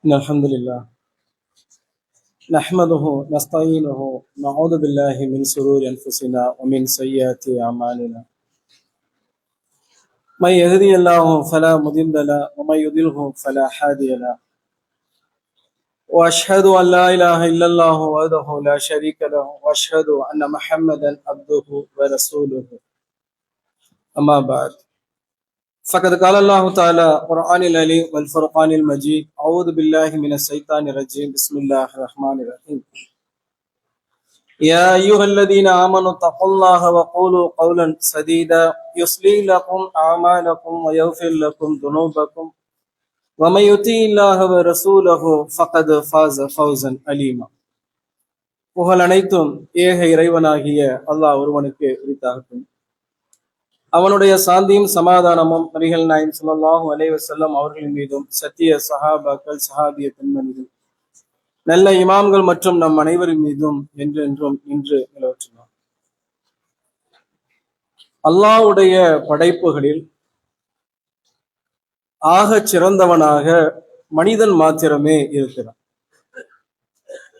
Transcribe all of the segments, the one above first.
إن الحمد لله نحمده نستعينه نعوذ بالله من شرور أنفسنا ومن سيئات أعمالنا من يهدي الله فلا مضل له ومن يضلل فلا هادي له وأشهد أن لا إله إلا الله وحده لا شريك له وأشهد أن محمدا عبده ورسوله أما بعد فقد قال الله تعالى قرآن العليم والفرقان المجيد أعوذ بالله من الشيطان الرجيم بسم الله الرحمن الرحيم يا أيها الذين آمنوا اتقوا الله وقولوا قولا سديدا يصلح لكم أعمالكم ويغفر لكم ذنوبكم ومن يطع الله ورسوله فقد فاز فوزا عظيما. புகழ் அனைத்தும் ஏக இறைவனாகிய அல்லாஹ் ஒருவனுக்கு உரித்தாகட்டும். அவனுடைய சாந்தியும் சமாதானமும் நபிகள் நாயகம் ஸல்லல்லாஹு அலைஹி வஸல்லம் அவர்களின் மீதும் சத்திய சஹாபாக்கள் சஹாபிய பெண்மணிகள் நல்ல இமாம்கள் மற்றும் நம் அனைவரின் மீதும் என்றென்றும் இன்று நிலவற்றினார். அல்லாஹ்வுடைய படைப்புகளில் ஆகச் சிறந்தவனாக மனிதன் மாத்திரமே இருக்கிறான்.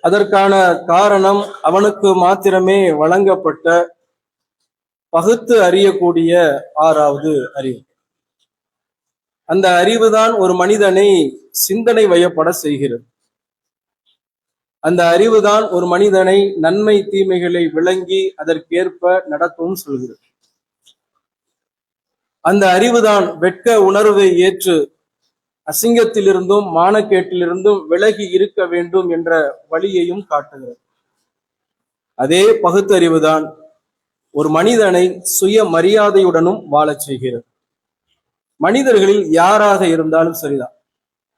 அதற்கான காரணம் அவனுக்கு மாத்திரமே வழங்கப்பட்ட பகுத்து அறியக்கூடிய ஆறாவது அறிவு. அந்த அறிவுதான் ஒரு மனிதனை சிந்தனை வயப்பட செய்கிறது. அந்த அறிவுதான் ஒரு மனிதனை நன்மை தீமைகளை விளங்கி அதற்கேற்ப நடத்தவும் சொல்கிறது. அந்த அறிவுதான் வெட்க உணர்வை ஏற்று அசிங்கத்திலிருந்தும் மானக்கேட்டிலிருந்தும் விலகி இருக்க வேண்டும் என்ற வழியையும் காட்டுகிறது. அதே பகுத்தறிவுதான் ஒரு மனிதனை சுய மரியாதையுடனும் வாழச் செய்கிறது. மனிதர்களில் யாராக இருந்தாலும் சரிதான்,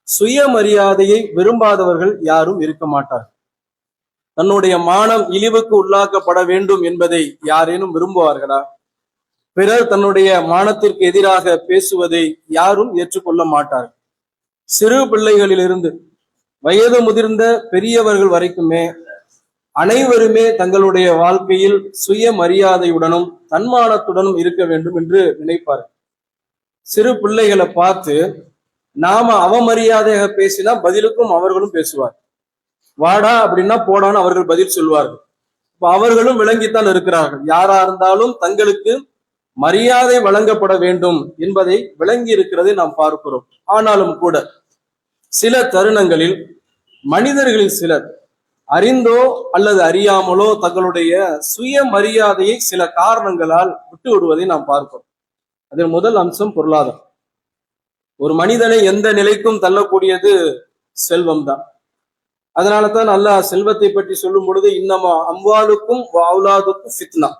சுய மரியாதையை விரும்பாதவர்கள் யாரும் இருக்க மாட்டார்கள். தன்னுடைய மானம் இழிவுக்கு உள்ளாக்கப்பட வேண்டும் என்பதை யாரேனும் விரும்புவார்களா? பிறர் தன்னுடைய மானத்திற்கு எதிராக பேசுவதை யாரும் ஏற்றுக்கொள்ள மாட்டார்கள். சிறு பிள்ளைகளிலிருந்து வயது முதிர்ந்த பெரியவர்கள் வரைக்குமே அனைவருமே தங்களுடைய வாழ்க்கையில் சுய மரியாதையுடனும் தன்மானத்துடனும் இருக்க வேண்டும் என்று நினைப்பார்கள். சிறு பிள்ளைகளை பார்த்து நாம அவமரியாதையாக பேசினா பதிலுக்கும் அவர்களும் பேசுவார். வாடா அப்படின்னா போடான்னு அவர்கள் பதில் சொல்வார்கள். இப்ப அவர்களும் விளங்கித்தான் இருக்கிறார்கள். யாரா இருந்தாலும் தங்களுக்கு மரியாதை வழங்கப்பட வேண்டும் என்பதை விளங்கி இருக்கிறதை நாம் பார்க்கிறோம். ஆனாலும் கூட சில தருணங்களில் மனிதர்களில் சிலர் அறிந்தோ அல்லது அறியாமலோ தங்களுடைய சுய மரியாதையை சில காரணங்களால் விட்டு விடுவதை நாம் பார்க்கிறோம். அதில் முதல் அம்சம் பொருளாதாரம். ஒரு மனிதனை எந்த நிலைக்கும் தள்ளக்கூடியது செல்வம் தான். அதனால தான் அல்லாஹ் செல்வத்தை பற்றி சொல்லும் பொழுது இன்னமா அம்வாலுக்கும் அவுலாதுக்கும் ஃபித்னா,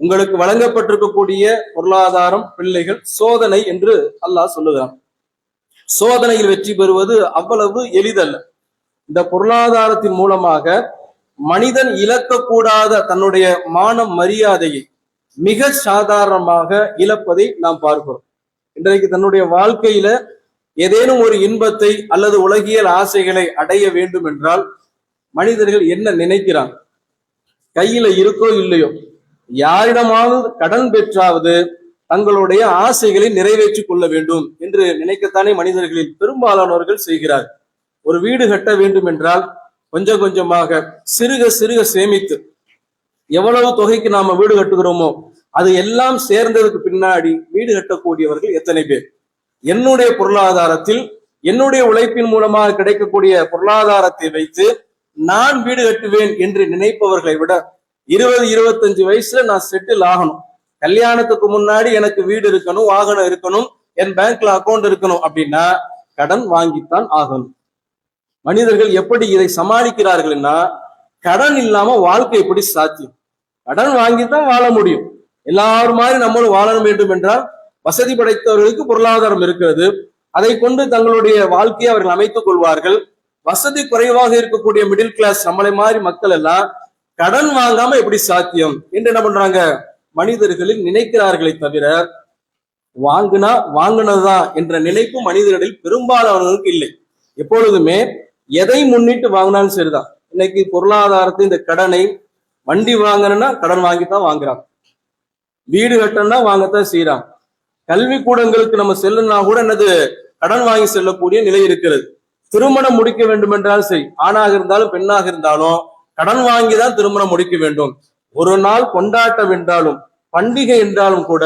உங்களுக்கு வழங்கப்பட்டிருக்கக்கூடிய பொருளாதாரம் பிள்ளைகள் சோதனை என்று அல்லாஹ் சொல்லுகிறான். சோதனையில் வெற்றி பெறுவது அவ்வளவு எளிதல்ல. இந்த பொருளாதாரத்தின் மூலமாக மனிதன் இழக்கக்கூடாத தன்னுடைய மானம் மரியாதையை மிக சாதாரணமாக இழப்பதை நாம் பார்க்கிறோம். இன்றைக்கு தன்னுடைய வாழ்க்கையில ஏதேனும் ஒரு இன்பத்தை அல்லது உலகியல் ஆசைகளை அடைய வேண்டும் என்றால் மனிதர்கள் என்ன நினைக்கிறாங்க? கையில இருக்கோ இல்லையோ யாரிடமாவது கடன் பெற்றாவது தங்களுடைய ஆசைகளை நிறைவேற்றிக் கொள்ள வேண்டும் என்று நினைக்கத்தானே மனிதர்களில் பெரும்பாலானவர்கள் செய்கிறார்கள். ஒரு வீடு கட்ட வேண்டும் என்றால் கொஞ்சம் கொஞ்சமாக சிறுக சிறுக சேமித்து எவ்வளவு தொகைக்கு நாம வீடு கட்டுகிறோமோ அது எல்லாம் சேர்ந்ததுக்கு பின்னாடி வீடு கட்டக்கூடியவர்கள் எத்தனை பேர்? என்னுடைய பொருளாதாரத்தில் என்னுடைய உழைப்பின் மூலமாக கிடைக்கக்கூடிய பொருளாதாரத்தை வைத்து நான் வீடு கட்டுவேன் என்று நினைப்பவர்களை விட 20-25 வயசுல நான் செட்டில் ஆகணும், கல்யாணத்துக்கு முன்னாடி எனக்கு வீடு இருக்கணும், வாகனம் இருக்கணும், என் பேங்க்ல அக்கௌண்ட் இருக்கணும் அப்படின்னா கடன் வாங்கித்தான் ஆகணும். மனிதர்கள் எப்படி இதை சமாளிக்கிறார்கள்னா, கடன் இல்லாம வாழ்க்கை எப்படி சாத்தியம்? கடன் வாங்கித்தான் வாழ முடியும். எல்லாரும் மாதிரி நம்மளும் வாழ வேண்டும் என்றால் வசதி படைத்தவர்களுக்கு பொருளாதாரம் இருக்கிறது, அதை கொண்டு தங்களுடைய வாழ்க்கையை அவர்கள் அமைத்துக் கொள்வார்கள். வசதி குறைவாக இருக்கக்கூடிய மிடில் கிளாஸ் நம்மளை மாதிரி மக்கள் எல்லாம் கடன் வாங்காம எப்படி சாத்தியம் என்று என்ன பண்றாங்க? மனிதர்களில் நினைக்கிறார்களே தவிர வாங்குனா வாங்கினதுதான் என்ற நினைப்பு மனிதர்களில் பெரும்பாலானவர்களுக்கு இல்லை. எப்பொழுதுமே எதை முன்னிட்டு வாங்கினாலும் சரிதான். இன்னைக்கு பொருளாதாரத்தை இந்த கடனை, வண்டி வாங்கணும்னா கடன் வாங்கித்தான் வாங்குறாங்க, வீடு கட்டணும்னா வாங்கத்தான் செய்யறாங்க, கல்வி கூடங்களுக்கு நம்ம செல்லுனா கூட என்னது கடன் வாங்கி செல்லக்கூடிய நிலை இருக்கிறது. திருமணம் முடிக்க வேண்டும் என்றாலும் சரி, ஆணாக இருந்தாலும் பெண்ணாக இருந்தாலும் கடன் வாங்கிதான் திருமணம் முடிக்க வேண்டும். ஒரு நாள் கொண்டாட்டம் என்றாலும் பண்டிகை என்றாலும் கூட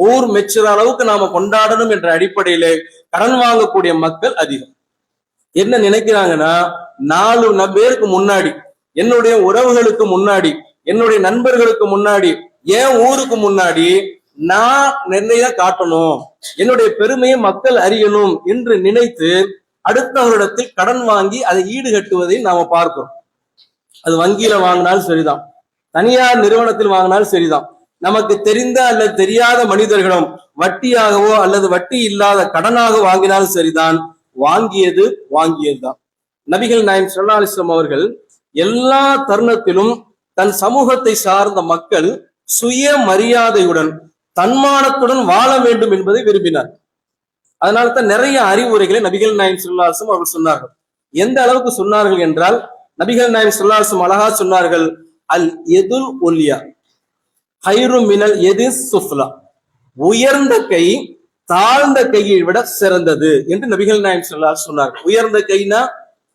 ஊர் மெச்சுற அளவுக்கு நாம கொண்டாடணும் என்ற அடிப்படையிலே கடன் வாங்கக்கூடிய மக்கள் அதிகம். என்ன நினைக்கிறாங்கன்னா, 4 பேருக்கு முன்னாடி, என்னுடைய உறவுகளுக்கு முன்னாடி, என்னுடைய நண்பர்களுக்கு முன்னாடி, என் ஊருக்கு முன்னாடி நான் நிறைய காட்டணும், என்னுடைய பெருமையை மக்கள் அறியணும் என்று நினைத்து அடுத்தவரிடத்தில் கடன் வாங்கி அதை ஈடுகட்டுவதை நாம பார்க்கிறோம். அது வங்கியில வாங்கினாலும் சரிதான், தனியார் நிறுவனத்தில் வாங்கினாலும் சரிதான், நமக்கு தெரிந்த அல்லது தெரியாத மனிதர்களும் வட்டியாகவோ அல்லது வட்டி இல்லாத கடனாக வாங்கினாலும் சரிதான், வாங்கியதுதான். நபிகள் நாயகம் ஸல்லல்லாஹு அலைஹி வஸல்லம் அவர்கள் எல்லா தருணத்திலும் தன் சமூகத்தை சார்ந்த மக்கள் சுய மரியாதையுடன் தன்மானத்துடன் வாழ வேண்டும் என்பதை விரும்பினார். அதனால தான் நிறைய அறிவுரைகளை நபிகள் நாயகம் ஸல்லல்லாஹு அலைஹி வஸல்லம் அவர்கள் சொன்னார்கள். எந்த அளவுக்கு சொன்னார்கள் என்றால், நபிகள் நாயகம் ஸல்லல்லாஹு அலைஹி வஸல்லம் அழகா சொன்னார்கள், அல் எதுல் ஒல்லியா ஹைரு மினல் எது சுஃப்லா, உயர்ந்த கை தாழ்ந்த கையை விட சிறந்தது என்று நபிகள் நாயகம் ஸல்லல்லாஹு அலைஹி வஸல்லம் சொன்னார்கள். உயர்ந்த கைனா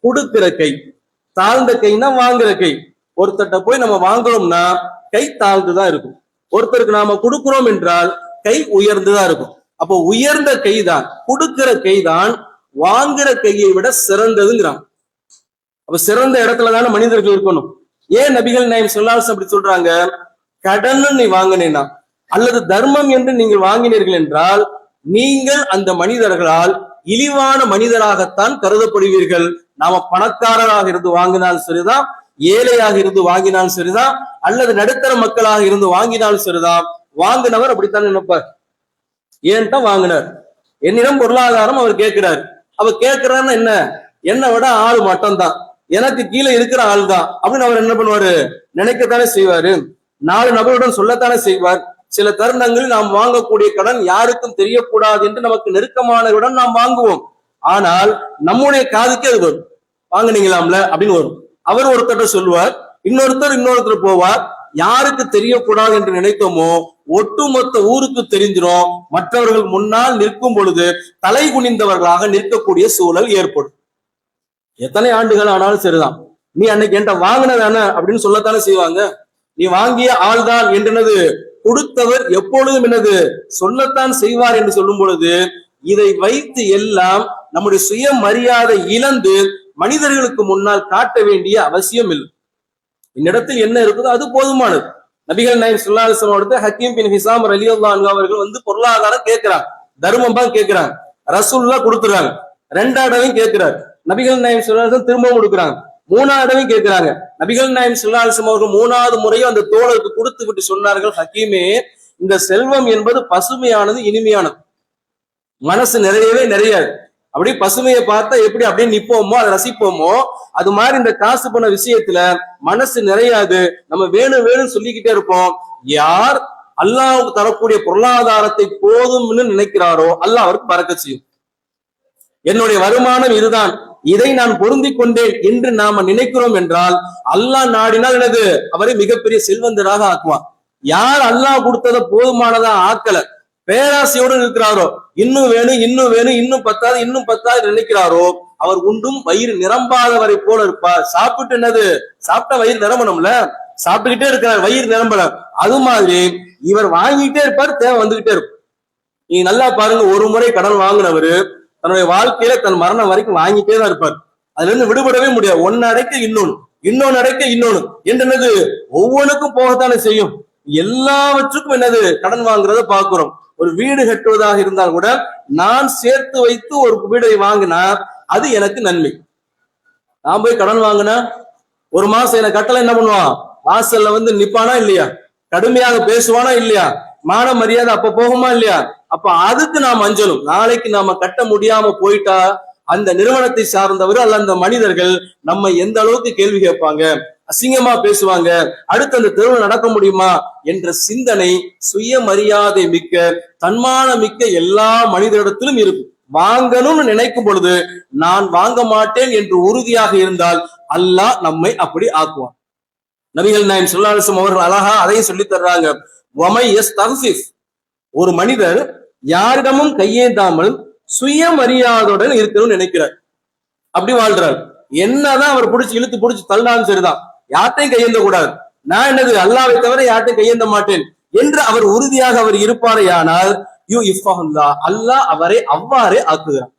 கொடுக்கிற கை, தாழ்ந்த கைனா வாங்குற கை. ஒருத்தட்ட போய் நம்ம வாங்குறோம்னா கை தாழ்ந்துதான் இருக்கும், ஒருத்தருக்கு நாம கொடுக்கிறோம் என்றால் கை உயர்ந்துதான் இருக்கும். அப்போ உயர்ந்த கைதான், கொடுக்கிற கைதான் வாங்குற கையை விட சிறந்ததுங்கிறாங்க. அப்ப சிறந்த இடத்துல தானே மனிதர்கள் இருக்கணும். ஏன் நபிகள் நாயகம் ஸல்லல்லாஹு அலைஹி வஸல்லம் அப்படி சொல்றாங்க? கடன் நீ வாங்கினேனா அல்லது தர்மம் என்று நீங்கள் வாங்கினீர்கள் என்றால் நீங்கள் அந்த மனிதர்களால் இழிவான மனிதராகத்தான் கருதப்படுவீர்கள். நாம பணக்காரராக இருந்து வாங்கினாலும் சரிதான், ஏழையாக இருந்து வாங்கினாலும் சரிதான், அல்லது நடுத்தர மக்களாக இருந்து வாங்கினாலும் சரிதான், வாங்கினவர் அப்படித்தான் நினைப்பார். ஏன்ட்டா வாங்கினார், என்னிடம் பொருளாதாரம் அவர் கேட்கிறார். அவர் கேட்கிறாருன்னா என்ன, என்னை விட ஆள் மட்டும் தான், எனக்கு கீழே இருக்கிற ஆள் தான் அப்படின்னு அவர் என்ன பண்ணுவாரு, நினைக்கத்தானே செய்வாரு. 4 நபருடன் சொல்லத்தானே செய்வார். சில தருணங்களில் நாம் வாங்கக்கூடிய கடன் யாருக்கும் தெரியக்கூடாது என்று நமக்கு நெருக்கமானவுடன் நாம் வாங்குவோம். ஆனால் நம்முடைய காதுக்கு அது வரும், வாங்கினீங்களாம்ல அப்படின்னு வரும். அவர் ஒருத்தர் சொல்லுவார், இன்னொருத்தர் போவார். யாருக்கு தெரியக்கூடாது என்று நினைத்தோமோ ஒட்டுமொத்த ஊருக்கு தெரிஞ்சிடும். மற்றவர்கள் முன்னால் நிற்கும் பொழுது தலை குனிந்தவர்களாக நிற்கக்கூடிய சூழல் ஏற்படும். எத்தனை ஆண்டுகள் ஆனாலும் சரிதான், நீ அன்னைக்கு என்கிட்ட வாங்கினதானே அப்படின்னு சொல்லத்தானே செய்வாங்க. நீ வாங்கிய ஆள்தான் என்றது கொடுத்தவர் எப்பொழுதும் என்னது சொல்லத்தான் செய்வார் என்று சொல்லும் பொழுது இதை வைத்து எல்லாம் நம்முடைய சுய மரியாதை இழந்து மனிதர்களுக்கு முன்னால் காட்ட வேண்டிய அவசியம் இல்லை. என்னிடத்தில் என்ன இருக்குதோ அது போதுமானது. நபிகள் நாயகம் ஸல்லல்லாஹு அலைஹி வஸல்லம் ஹக்கீம் பின் ஹிசாம் ரலியல்லாஹு அன்ஹு அவர்கள் பொருளாதாரம் கேட்கிறாங்க, தர்மம் தான் கேட்கிறாங்க. ரசூலுல்லாஹ் கொடுத்துறாங்க. 2ஆம் தடவையும் கேட்கிறார். நபிகள் நாயகம் ஸல்லல்லாஹு அலைஹி வஸல்லம் திரும்பவும் கொடுக்குறாங்க. 3ஆம் தடவையும் கேட்கிறாங்க. நபிகள் நாயகம் ஸல்லல்லாஹு அலைஹி வஸல்லம் அவர்கள் 3வது முறையும் அந்த தோழருக்கு கொடுத்து விட்டு சொன்னார்கள், ஹக்கீமே, இந்த செல்வம் என்பது பசுமையானது, இனிமையானது, மனசு நிறையாது. அப்படி பசுமையை பார்த்தா எப்படி அப்படியே நிப்போமோ அதை ரசிப்போமோ அது மாதிரி இந்த காசு பண விஷயத்துல மனசு நிறையாது. நம்ம வேணும் சொல்லிக்கிட்டே இருப்போம். யார் அல்லாஹ்வுக்கு தரக்கூடிய பொருளாதாரத்தை போதும்னு நினைக்கிறாரோ அல்லாஹ் அவருக்கு பறக்கச் செய்யும். என்னுடைய வருமானம் இதுதான், இதை நான் பொருந்தி கொண்டேன் என்று நாம நினைக்கிறோம் என்றால் அல்லாஹ் நாடினால் என்னது அவரை மிகப்பெரிய செல்வந்தராக ஆக்குவான். யார் அல்லாஹ் கொடுத்ததை போதுமானதா ஆக்கல, பேராசையோடு இருக்கிறாரோ, இன்னும் வேணும் இன்னும் பத்தாது நினைக்கிறாரோ அவர் உண்டும் வயிறு நிரம்பாதவரை போல இருப்பார். சாப்பிட்டு என்னது சாப்பிட்டா வயிறு நிரம்பணும்ல, சாப்பிட்டுக்கிட்டே இருக்கிறார், வயிறு நிரம்பல. அது மாதிரி இவர் வாங்கிட்டே இருப்பார், தேவை வந்துகிட்டே இருக்கும். நீங்க நல்லா பாருங்க, ஒரு முறை கடன் வாங்கினவரு தன்னுடைய வாழ்க்கையில தன் மரணம் வரைக்கும் வாங்கிட்டே தான் இருப்பார். அதுல இருந்து விடுபடவே முடியாது. ஒன்னு அடைக்க இன்னொன்னு அடைக்க இன்னொன்னு என்னது ஒவ்வொன்றுக்கும் போகத்தானே செய்யும். எல்லாவற்றுக்கும் என்னது கடன் வாங்குறத பாக்குறோம். ஒரு வீடு கட்டுவதாக இருந்தால் கூட நான் சேர்த்து வைத்து ஒரு வீடை வாங்கினா அது எனக்கு நன்மை. நான் போய் கடன் வாங்கினா ஒரு மாசம் எனக்கு கட்டல என்ன பண்ணுவான், வாசல்ல வந்து நிப்பானா இல்லையா, கடுமையாக பேசுவானா இல்லையா, மான மரியாதை அப்ப போகுமா இல்லையா. அப்ப அதுக்கு நாம் அஞ்சலும். நாளைக்கு நாம கட்ட முடியாம போயிட்டா அந்த நிறுவனத்தை சார்ந்தவர் அல்ல அந்த மனிதர்கள் நம்ம எந்த அளவுக்கு கேள்வி கேட்பாங்க, அசிங்கமா பேசுவாங்க, அடுத்து அந்த தெருவில் நடக்க முடியுமா என்ற சிந்தனை சுயமரியாதை மிக்க தன்மான மிக்க எல்லா மனிதரிடத்திலும் இருக்கும். வாங்கணும்னு நினைக்கும் பொழுது நான் வாங்க மாட்டேன் என்று உறுதியாக இருந்தால் அல்லாஹ் நம்மை அப்படி ஆக்குவான். நபிகள் நாயகம் ஸல்லல்லாஹு அலைஹி வஸல்லம் அவர்கள் அழகா அதையும் சொல்லி தர்றாங்க. ஒரு மனிதர் யாரிடமும் கையேந்தாமல் சுயமரியாதையுடன் இருக்கணும்னு நினைக்கிறார். அப்படி வாழ்றாரு. என்னதான் அவர் பிடிச்சி இழுத்து பிடிச்சி தள்ளினாலும் சரிதான், யார்ட்டையும் கையேந்த கூடாது, நான் என்னது அல்லாவை தவிர யார்ட்டையும் கையேந்த மாட்டேன் என்று அவர் உறுதியாக அவர் இருப்பாரையானால் அல்லாஹ் அவரை அவ்வாறே ஆக்குகிறான்.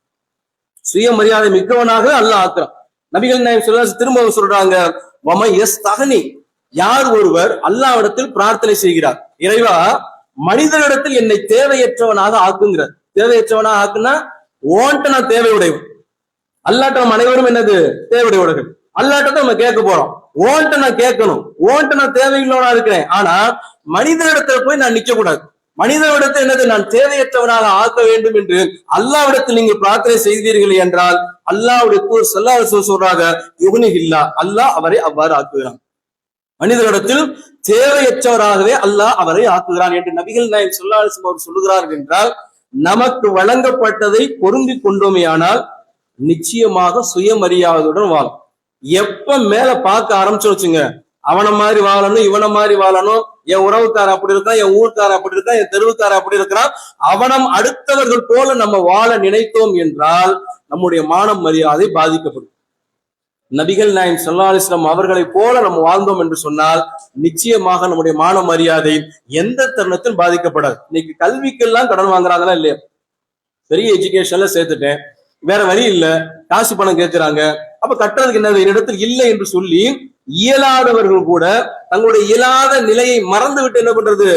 சுயமரியாதை மிக்கவனாக அல்லாஹ் ஆக்குறான். நபிகள் நாயகம் ஸல்லல்லாஹு திரும்ப சொல்றாங்க, யார் ஒருவர் அல்லாஹ்விடத்தில் பிரார்த்தனை செய்கிறார், இறைவா மனிதனிடத்தில் என்னை தேவையற்றவனாக ஆக்குங்கிறார். தேவையற்றவனாக ஆக்குனா ஓன்ட்ட நான் தேவையுடையவன், அல்லாட்ட நம்ம அனைவரும் என்னது தேவையுடையவர்கள், அல்லாட்ட நம்ம கேட்க போறோம், ஓன்ட்ட நான் கேட்கணும், ஓன்ட்ட நான் தேவையுள்ளவனா இருக்கிறேன். ஆனா மனிதனிடத்துல போய் நான் நிக்க கூடாது, மனிதனிடத்தில் என்னது நான் தேவையற்றவனாக ஆக்க வேண்டும் என்று அல்லாஹ்விடத்தில் நீங்கள் பிரார்த்தனை செய்தீர்கள் என்றால் அல்லாஹ்வுடைய தூதர் ஸல்லல்லாஹு அலைஹி வஸல்லம் சொல்றாங்க, யுக்னிஹில்லா அல்லாஹ் அவரை அவ்வாறு ஆக்குகிறான். மனிதனிடத்தில் தேவையற்றவராகவே அல்லாஹ் அவரை ஆக்குகிறான் என்று நபிகள் நாயகம் ஸல்லல்லாஹு அலைஹி வஸல்லம் சொல்லுகிறார்கள் என்றால், நமக்கு வழங்கப்பட்டதை பொருந்தி கொண்டோமேயானால் நிச்சயமாக சுயமரியாதையுடன் வாழும். எப்ப மேல பார்க்க ஆரம்பிச்சு வச்சுங்க, அவனை மாதிரி வாழணும், இவனை மாதிரி வாழணும், என் உறவுக்கார அப்படி இருக்கான், என் ஊர்க்கார அப்படி இருக்கான், என் தெருவுக்கார அப்படி இருக்கிறான், அவனம் அடுத்தவர்கள் போல நம்ம வாழ நினைத்தோம் என்றால் நம்முடைய மானம் மரியாதை பாதிக்கப்படும். நபிகள் நாயகம் ஸல்லல்லாஹு அலைஹி வஸல்லம் அவர்களை போல நம்ம வாழ்ந்தோம் என்று சொன்னால் நிச்சயமாக நம்முடைய மான மரியாதை எந்த தருணத்திலும் பாதிக்கப்படாது. இன்னைக்கு கல்விக்கெல்லாம் கடன் வாங்குறாங்களா இல்லையா? பெரிய எஜுகேஷன்ல சேர்த்துட்டேன், வேற வழி இல்ல, காசு பணம் கேட்கிறாங்க, அப்ப கட்டுறதுக்கு என்ன இடத்தில் இல்லை என்று சொல்லி இயலாதவர்கள் கூட தங்களுடைய இயலாத நிலையை மறந்து விட்டு என்ன பண்றது,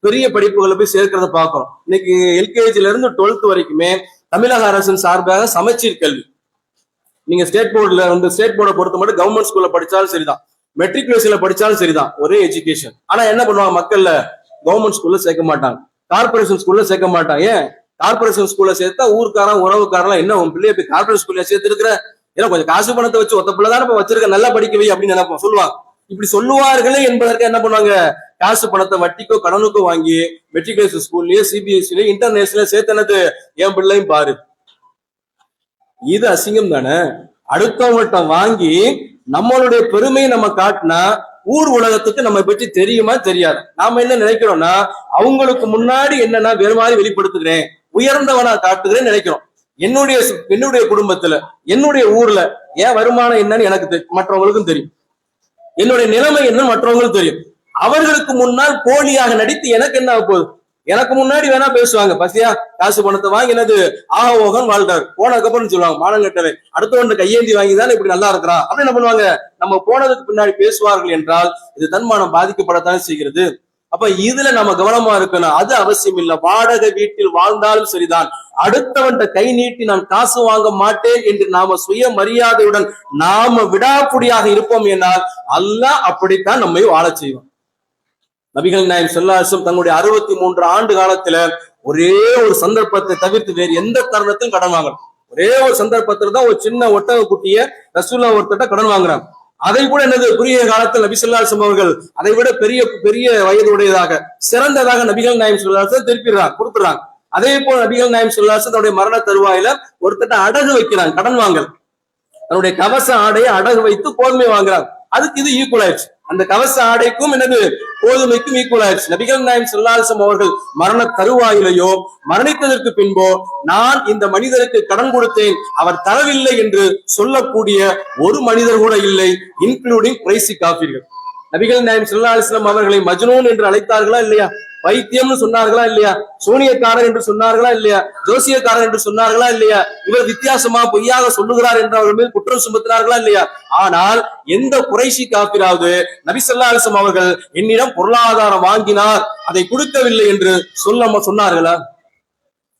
பெரிய படிப்புகளை போய் சேர்க்கிறத பார்க்கிறோம். இன்னைக்கு எல்கேஜில இருந்து 12th வரைக்குமே தமிழக அரசின் சார்பாக சமச்சீர் கல்வி. நீங்க ஸ்டேட் போர்டை பொறுத்த மட்டும் கவர்மெண்ட் ஸ்கூல்ல படிச்சாலும் சரிதான், மெட்ரிகுலேஷன்ல படிச்சாலும் சரிதான், ஒரே எஜுகேஷன். ஆனா என்ன பண்ணுவாங்க, மக்கள்ல கவர்மெண்ட் ஸ்கூல்ல சேர்க்க மாட்டாங்க, கார்பரேஷன் ஸ்கூல்ல சேர்க்க மாட்டாங்க. ஏன்? கார்பரேஷன் ஸ்கூல்ல சேர்த்தா ஊர்க்காரன் உறவுக்காரன் என்ன உன் பிள்ளைய போய் கார்பரேஷன் ஸ்கூல்ல சேர்த்து இருக்கிற, ஏன்னா கொஞ்சம் காசு பணத்தை வச்சு ஒத்த பிள்ளை தானே வச்சிருக்க, நல்லா படிக்கவே அப்படின்னு நினைப்போம், சொல்லுவாங்க. இப்படி சொல்லுவார்களே என்பதற்கு என்ன பண்ணுவாங்க, காசு பணத்தை வட்டிக்கோ கடனுக்கோ வாங்கி மெட்ரிகுலேஷன் ஸ்கூல்லயே சிபிஎஸ்சிலயே இன்டர்நேஷனல் சேர்த்தனது என் பிள்ளையும் பாரு. இது அசிங்கம் தானே? அடுத்தவங்கள்ட்ட வாங்கி நம்மளுடைய பெருமையை நம்ம காட்டினா ஊர் உலகத்துக்கு நம்ம பற்றி தெரியுமா தெரியாது. நாம என்ன நினைக்கிறோம்னா, அவங்களுக்கு முன்னாடி என்னன்னா வேறு மாதிரி வெளிப்படுத்துகிறேன், உயர்ந்தவனா காட்டுகிறேன்னு நினைக்கிறோம். என்னுடைய குடும்பத்துல என்னுடைய ஊர்ல என் வருமானம் என்னன்னு எனக்கு மற்றவங்களுக்கும் தெரியும், என்னுடைய நிலைமை என்னன்னு மற்றவங்களுக்கும் தெரியும். அவர்களுக்கு முன்னால் போலியாக நடித்து எனக்கு என்ன போகுது, எனக்கு முன்னாடி வேணா பேசுவாங்க, பசியா காசு பணத்தை வாங்கி என்னது ஆகோகன் வாழ்றாரு, போனதுக்கப்புறம் சொல்லுவாங்க மானங்கட்டவை அடுத்தவன் கையேந்தி வாங்கிதான் இப்படி நல்லா இருக்கிறான் அப்படின்னு என்ன பண்ணுவாங்க, நம்ம போனதுக்கு பின்னாடி பேசுவார்கள் என்றால் இது தன்மானம் பாதிக்கப்படத்தானே செய்கிறது. அப்ப இதுல நம்ம கவனமா இருக்கணும். அது அவசியம் இல்லை, வாடகை வீட்டில் வாழ்ந்தாலும் சரிதான், அடுத்தவன்ட்ட கை நீட்டி நான் காசு வாங்க மாட்டேன் என்று நாம சுய மரியாதையுடன் நாம விடாப்புடியாக இருப்போம் என்றால் அல்லாஹ் அப்படித்தான் நம்மை வாழ செய்வோம். நபிகள் நாயகம் ஸல்லல்லாஹு அலைஹி வஸல்லம் தங்களுடைய 63 ஆண்டு காலத்துல ஒரே ஒரு சந்தர்ப்பத்தை தவிர்த்து வேறு எந்த தருணத்தையும் கடன் வாங்கணும். ஒரே ஒரு சந்தர்ப்பத்துல தான் ஒரு சின்ன ஒட்டக குட்டிய ரசூலுல்லாஹ் ஒருத்தட்ட கடன் வாங்குறாங்க. அதை கூட என்னது குறுகிய காலத்தில் நபி ஸல்லல்லாஹு அலைஹி வஸல்லம் அவர்கள் அதை விட பெரிய பெரிய வயது உடையதாக சிறந்ததாக நபிகள் நாயகம் ஸல்லல்லாஹு அலைஹி வஸல்லம் திருப்பிடுறாங்க, கொடுத்துறாங்க. அதே போல நபிகள் நாயகம் ஸல்லல்லாஹு அலைஹி வஸல்லம் தன்னுடைய மரண தருவாயில ஒருத்தட்ட அடகு வைக்கிறாங்க, கடன் வாங்கல், தன்னுடைய கவச ஆடையை அடகு வைத்து கோதுமை வாங்குறாங்க. அதுக்கு இது ஈக்குவல் ஆயிடுச்சு, அந்த கவச ஆடைக்கும் என்னது கோதுமைக்கும் ஈக்குவல் ஆயிடுச்சு. நபிகள் நாயகம் ஸல்லல்லாஹு அலைஹி வஸல்லம் அவர்கள் மரண தருவாயிலையோ மரணித்ததற்கு பின்போ நான் இந்த மனிதருக்கு கடன் கொடுத்தேன் அவர் தரவில்லை என்று சொல்லக்கூடிய ஒரு மனிதர் கூட இல்லை, இன்க்ளூடிங் குறைசி காஃபிர்கள். நபிகள் நாயகம் ஸல்லல்லாஹு அலைஹி வஸல்லம் அவர்களை மஜ்னூன் என்று அழைத்தார்களா இல்லையா, வைத்தியம்னு சொன்னார்களா இல்லையா, சூனியக்காரர் என்று சொன்னார்களா இல்லையா, ஜோசியக்காரர் என்று சொன்னார்களா இல்லையா, இவர் வித்தியாசமா பொய்யாக சொல்லுகிறார் என்று அவர்கள் மீது குற்றம் சுமத்தினார்களா இல்லையா. ஆனால் எந்த குறைஷி காபிராவது நபி ஸல்லல்லாஹு அலைஹி வஸல்லம் அவர்கள் என்னிடம் பொருளாதாரம் வாங்கினார் அதை கொடுக்கவில்லை என்று சொன்னார்களா,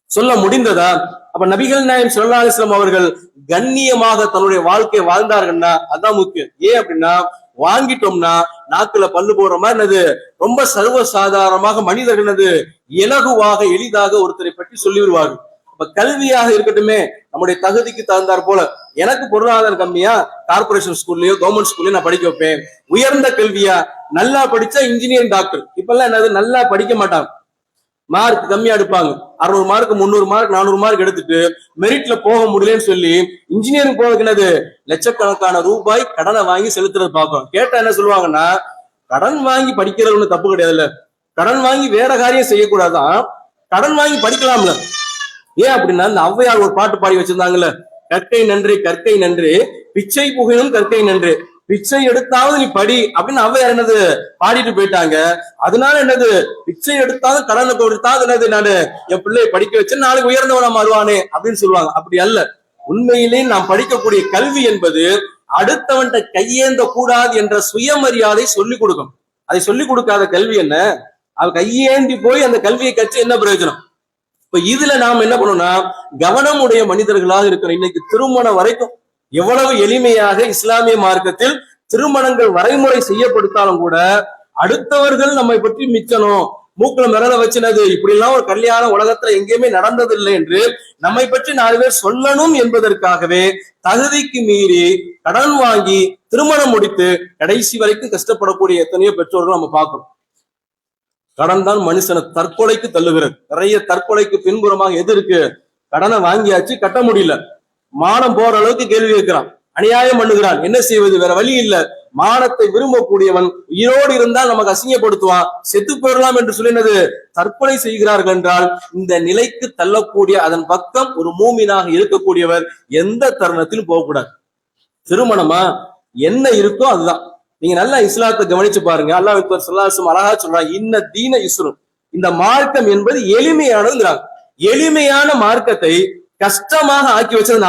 சொல்ல முடிந்ததா? அப்ப நபிகள் நாயகம் ஸல்லல்லாஹு அலைஹி வஸல்லம் அவர்கள் கண்ணியமாக தன்னுடைய வாழ்க்கையை வாழ்ந்தார்கள்னா அதான் முக்கியம். ஏன் அப்படின்னா, வாங்கிட்டோம்னா நாக்குல பல்லு போடுற மாதிரி என்னது ரொம்ப சர்வ சாதாரணமாக மனிதர்கள் என்னது இலகுவாக எளிதாக ஒருத்தரை பற்றி சொல்லிவிடுவார்கள். அப்ப கல்வியாக இருக்கட்டுமே நம்முடைய தகுதிக்கு தகுந்தார் போல, எனக்கு பொருளாதாரம் கம்மியா கார்பரேஷன் ஸ்கூல்லயோ கவர்மெண்ட் ஸ்கூல்லயோ நான் படிக்க வைப்பேன். உயர்ந்த கல்வியா நல்லா படிச்சா இன்ஜினியரிங் டாக்டர், இப்பெல்லாம் என்னது நல்லா படிக்க மாட்டாங்க, மார்க் கம்மியா எடுப்பாங்க, 600 மார்க் 300 மார்க் 400 மார்க் எடுத்துட்டு மெரிட்ல போக முடியலன்னு சொல்லி இன்ஜினியரிங் போறதுக்கு என்னது லட்சக்கணக்கான ரூபாய் கடனை வாங்கி செலுத்துறது பார்ப்போம். கேட்டா என்ன சொல்லுவாங்கன்னா, கடன் வாங்கி படிக்கிறது ஒண்ணு தப்பு கிடையாதுல்ல, கடன் வாங்கி வேற காரியம் செய்யக்கூடாதான், கடன் வாங்கி படிக்கலாம்ல. ஏன் அப்படின்னா, இந்த ஔவையார் ஒரு பாட்டு பாடி வச்சிருந்தாங்கல்ல, கற்கை நன்றே கற்கை நன்றே பிச்சை புகழும் கற்கை நன்றே, பிச்சை எடுத்தாவது நீ படி அப்படின்னு ஔவையார் என்னது பாடிட்டு போயிட்டாங்க. அதனால என்னது பிச்சை எடுத்தாவது கடனை கொடுத்தாவது என்னது நானு என் பிள்ளையை படிக்க வச்சு நாளைக்கு உயர்ந்தவனா மாறுவானே அப்படின்னு சொல்லுவாங்க. அப்படி அல்ல. உண்மையிலே நாம் படிக்கக்கூடிய கல்வி என்பது அடுத்தவன்கிட்ட கையேந்த கூடாது என்ற சுயமரியாதை சொல்லிக் கொடுக்கும். அதை சொல்லிக் கொடுக்காத கல்வி என்ன? அவ கையேந்தி போய் அந்த கல்வியை கற்று என்ன பிரயோஜனம்? இப்ப இதுல நாம் என்ன பண்ணணும்னா கவனம் உடைய மனிதர்களாக இருக்கிறோம். இன்னைக்கு திருமணம் வரைக்கும் எவ்வளவு எளிமையாக இஸ்லாமிய மார்க்கத்தில் திருமணங்கள் வரைமுறை செய்யப்படுத்தாலும் கூட அடுத்தவர்கள் நம்மை பற்றி மிச்சணும், மூக்குல மிரள வச்சினது, இப்படி எல்லாம் ஒரு கல்யாணம் உலகத்துல எங்கேயுமே நடந்ததில்லை என்று நம்மை பற்றி 4 பேர் சொல்லணும் என்பதற்காகவே தகுதிக்கு மீறி கடன் வாங்கி திருமணம் முடித்து கடைசி வரைக்கும் கஷ்டப்படக்கூடிய எத்தனையோ பெற்றோர்கள் நம்ம பார்க்கிறோம். கடன் தான் மனுஷனை தற்கொலைக்கு தள்ளுகிறது. நிறைய தற்கொலைக்கு பின்புறமாக எது இருக்கு? கடனை வாங்கியாச்சு, கட்ட முடியல, மானம் போற அளவுக்கு கேள்வி கேட்கிறான், அநியாயம் பண்ணுகிறான், என்ன செய்வது, வேற வழி இல்ல. மானத்தை விரும்பக்கூடியவன் உயிரோடு இருந்தால் நமக்கு அசிங்கப்படுத்துவான், செத்து போயிடலாம் என்று சொல்லினது தற்கொலை செய்கிறார்கள் என்றால் இந்த நிலைக்கு தள்ளக்கூடிய அதன் பக்கம் ஒரு மூமினாக இருக்கக்கூடியவர் எந்த தருணத்திலும் போகக்கூடாது. திருமணமா என்ன இருக்கோ அதுதான். நீங்க நல்லா இஸ்லாத்தை கவனிச்சு பாருங்க. அல்லாஹ் ஸல்லல்லாஹு அழகா சொல்றாங்க, இன்ன தீன இஸ்ரும், இந்த மார்க்கம் என்பது எளிமையானதுங்கிறாங்க. எளிமையான மார்க்கத்தை கஷ்டமாக ஆக்கி வச்சது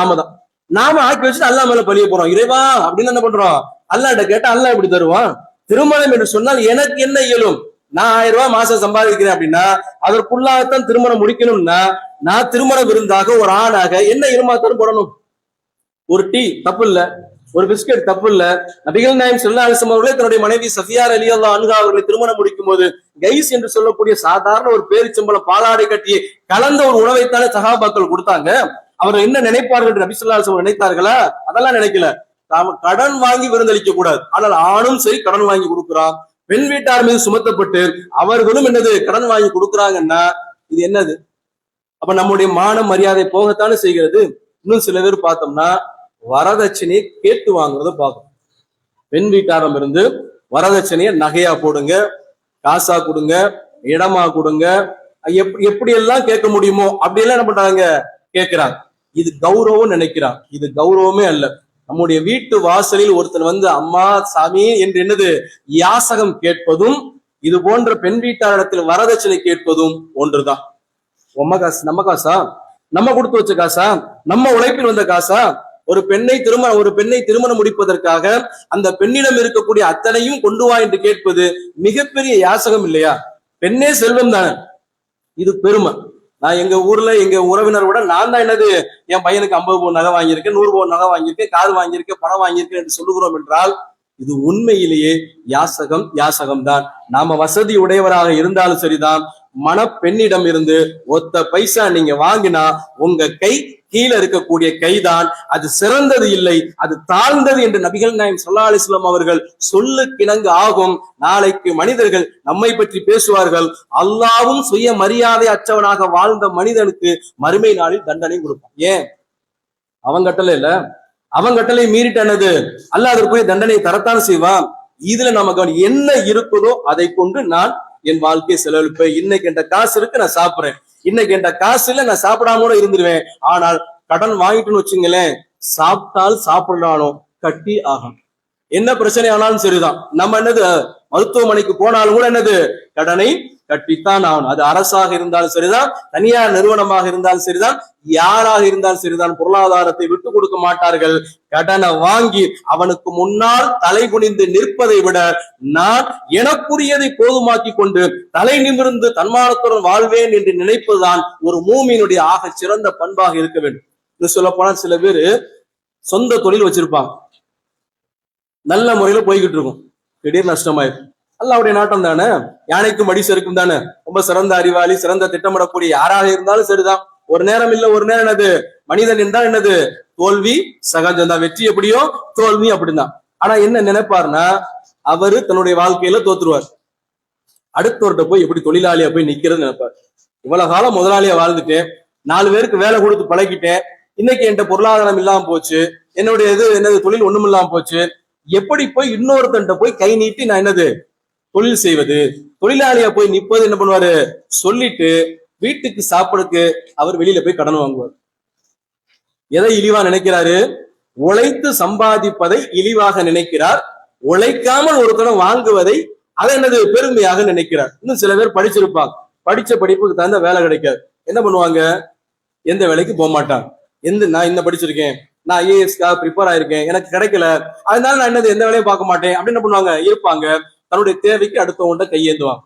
நாம ஆக்கி வச்சுட்டு அல்லாஹ் மேல பழிய போறோம். இறைவா அப்படின்னு என்ன பண்றோம்? அல்லாஹ்ட்ட கேட்டா அல்லாஹ் எப்படி தருவான்? திருமணம் என்று சொன்னால் எனக்கு என்ன இயலும்? நான் 1000 ரூபாய் மாசம் சம்பாதிக்கிறேன் அப்படின்னா அதற்குள்ளாகத்தான் திருமணம் முடிக்கணும்னா நான் திருமண விருந்தாக ஒரு ஆணாக என்ன இருமாத்தாலும் போடணும். ஒரு டீ தப்பு இல்ல, ஒரு பிஸ்கட் தப்பு இல்ல. நபிகள் நாயகம் ஸல்லல்லாஹு அலைஹி வஸல்லம் அவர்களே தன்னுடைய மனைவி சஃபியா ரலியல்லாஹு அன்ஹா அவர்களை திருமணம் முடிக்கும் போது கைஸ் என்று சொல்லக்கூடிய சாதாரண ஒரு பேரிச்சம்பளம் பாலாடை கட்டி கலந்த ஒரு உணவைத்தானே சஹாபாக்கள் கொடுத்தாங்க. அவர் என்ன நினைப்பார்கள் என்று நபி ஸல்லல்லாஹு அலைஹி வஸல்லம் நினைத்தார்களா? அதெல்லாம் நினைக்கல. நாம கடன் வாங்கி விருந்தளிக்க கூடாது. ஆனால் ஆணும் சரி கடன் வாங்கி கொடுக்குறான், பெண் வீட்டார் மீது சுமத்தப்பட்டு அவர்களும் என்னது கடன் வாங்கி கொடுக்குறாங்கன்னா இது என்னது? அப்ப நம்முடைய மான மரியாதை போகத்தானே செய்கிறது. இன்னும் சில பேர் பார்த்தோம்னா வரதட்சணையை கேட்டு வாங்குறத பார்க்கணும். பெண் வீட்டாரம் இருந்து வரதட்சணையை நகையா போடுங்க, காசா கொடுங்க, இடமா கொடுங்க, எப்படி எல்லாம் கேட்க முடியுமோ அப்படி எல்லாம் என்ன பண்றாங்க? கேட்கிறாங்க. இது கௌரவம் நினைக்கிறாங்க. இது கௌரவமே அல்ல. நம்முடைய வீட்டு வாசலில் ஒருத்தன் வந்து அம்மா சாமி என்று என்னது யாசகம் கேட்பதும் இது போன்ற பெண் வீட்டாரிடத்தில் வரதட்சணை கேட்பதும் ஒன்றுதான். உம்ம காசு, நம்ம காசா, நம்ம கொடுத்து வச்ச காசா, நம்ம உழைப்பில் வந்த காசா? ஒரு பெண்ணை திருமணம் முடிப்பதற்காக அந்த பெண்ணிடம் இருக்கக்கூடிய அத்தனையும் கொண்டு வா என்று கேட்பது மிகப்பெரிய யாசகம் இல்லையா? பெண்ணே செல்வம் தானே, இது பெருமை. நான் எங்க ஊர்ல எங்க உறவினரோட நான் தான் என்னது என் பையனுக்கு 50 பவுன் நகை வாங்கியிருக்கேன், 100 பவுன் நகை வாங்கியிருக்கேன், கார் வாங்கியிருக்கேன், பணம் வாங்கியிருக்கேன் என்று சொல்லுகிறோம் என்றால் இது உண்மையிலேயே யாசகம் தான். நாம வசதி உடையவராக இருந்தாலும் சரிதான், மணப்பெண்ணிடம் இருந்து ஒத்த பைசா நீங்க வாங்கினா உங்க கை கீழே இருக்கக்கூடிய கைதான், அது சிறந்தது இல்லை, அது தாழ்ந்தது என்று நபிகள் நாயகம் ஸல்லல்லாஹு அலைஹி வஸல்லம் அவர்கள் சொல்லுக்கிணங்கு ஆகும். நாளைக்கு மனிதர்கள் நம்மை பற்றி பேசுவார்கள், அல்லாஹ்வும் சுய மரியாதை அற்றவனாக வாழ்ந்த மனிதனுக்கு மறுமை நாளில் தண்டனை கொடுப்பான். ஏன்? அவன் கட்டளை இல்ல, அவன் கட்டளை மீறிட்டானது அல்லாஹ் அதற்குரிய தண்டனை தரத்தான் செய்வான். இதுல நமக்கு என்ன இருக்குதோ அதை கொண்டு நான் என் வாழ்க்கையை செலவழிப்பேன். இன்னைக்கு என்ற காசு இருக்கு, நான் சாப்பிடுறேன். இன்னைக்கு என்ற காசு இல்ல, நான் சாப்பிடாம கூட இருந்துருவேன். ஆனால் கடன் வாங்கிட்டுன்னு வச்சுங்களேன், சாப்பிட்டால் சாப்பிடலாலும் கட்டி ஆகும். என்ன பிரச்சனை ஆனாலும் சரிதான். நம்ம என்னது மருத்துவமனைக்கு போனாலும் கூட என்னது கடனை கட்டித்தான் ஆகணும். அது அரசாக இருந்தாலும் சரிதான், தனியார் நிறுவனமாக இருந்தாலும் சரிதான், யாராக இருந்தாலும் சரிதான், பொருளாதாரத்தை விட்டு கொடுக்க மாட்டார்கள். கடனை வாங்கி அவனுக்கு முன்னால் தலை குனிந்து நிற்பதை விட நான் எனக்குரியதை போதுமாக்கி கொண்டு தலை நிமிர்ந்து தன்மானத்துடன் வாழ்வேன் என்று நினைப்பதுதான் ஒரு மூமியினுடைய ஆக சிறந்த பண்பாக இருக்க வேண்டும். இது சொல்ல போனா சில பேரு சொந்த தொழில் வச்சிருப்பாங்க, நல்ல முறையில போய்கிட்டு இருக்கும், திடீர் நஷ்டமாயிருக்கும். அல்லாஹ்வுடைய நாட்டம் தானே, யானைக்கும் அடி செருக்கும் தானே. ரொம்ப சிறந்த அறிவாளி, சிறந்த திட்டமிடக்கூடிய யாராக இருந்தாலும் சரிதான், ஒரு நேரம் இல்ல ஒரு நேரம் என்னது மனிதன் என்றால் என்னது தோல்வி சகஜம்தான், வெற்றி எப்படியோ தோல்வி அப்படிதான். ஆனா என்ன நினைப்பாருன்னா அவரு தன்னுடைய வாழ்க்கையில தோத்துருவார். அடுத்தவர்கிட்ட போய் எப்படி தொழிலாளியா போய் நிக்கிறது நினைப்பார். இவ்வளவு காலம் முதலாளியா வாழ்ந்துட்டேன், 4 பேருக்கு வேலை கொடுத்து பழகிட்டேன், இன்னைக்கு என்கிட்ட பொருளாதாரம் இல்லாம போச்சு, என்னுடைய என்னது தொழில் ஒண்ணும் இல்லாம போச்சு, எப்படி போய் இன்னொருத்தன்ட்ட போய் கை நீட்டி நான் என்னது தொழில் செய்வது? தொழிலாளியா போய் நிப்பது என்ன பண்ணுவாரு? சொல்லிட்டு வீட்டுக்கு சாப்பிடுக்கு அவர் வெளியில போய் கடன் வாங்குவார். எதை இழிவா நினைக்கிறாரு? உழைத்து சம்பாதிப்பதை இழிவாக நினைக்கிறார். உழைக்காமல் ஒருத்தரம் வாங்குவதை அதை என்னது பெருமையாக நினைக்கிறார். இன்னும் சில பேர் படிச்சிருப்பாங்க, படிச்ச படிப்புக்கு தகுந்த வேலை கிடைக்காது. என்ன பண்ணுவாங்க? எந்த வேலைக்கு போக மாட்டாங்க. நான் என்ன படிச்சிருக்கேன், நான் ஐஏஎஸ்க்காக ப்ரிப்பேர் ஆயிருக்கேன், எனக்கு கிடைக்கல, அதனால நான் என்னது எந்த வேலையும் பார்க்க மாட்டேன் அப்படின்னு என்ன பண்ணுவாங்க? இருப்பாங்க. தன்னுடைய தேவைக்கு அடுத்தவங்கள்ட்ட கையேந்துவாங்க.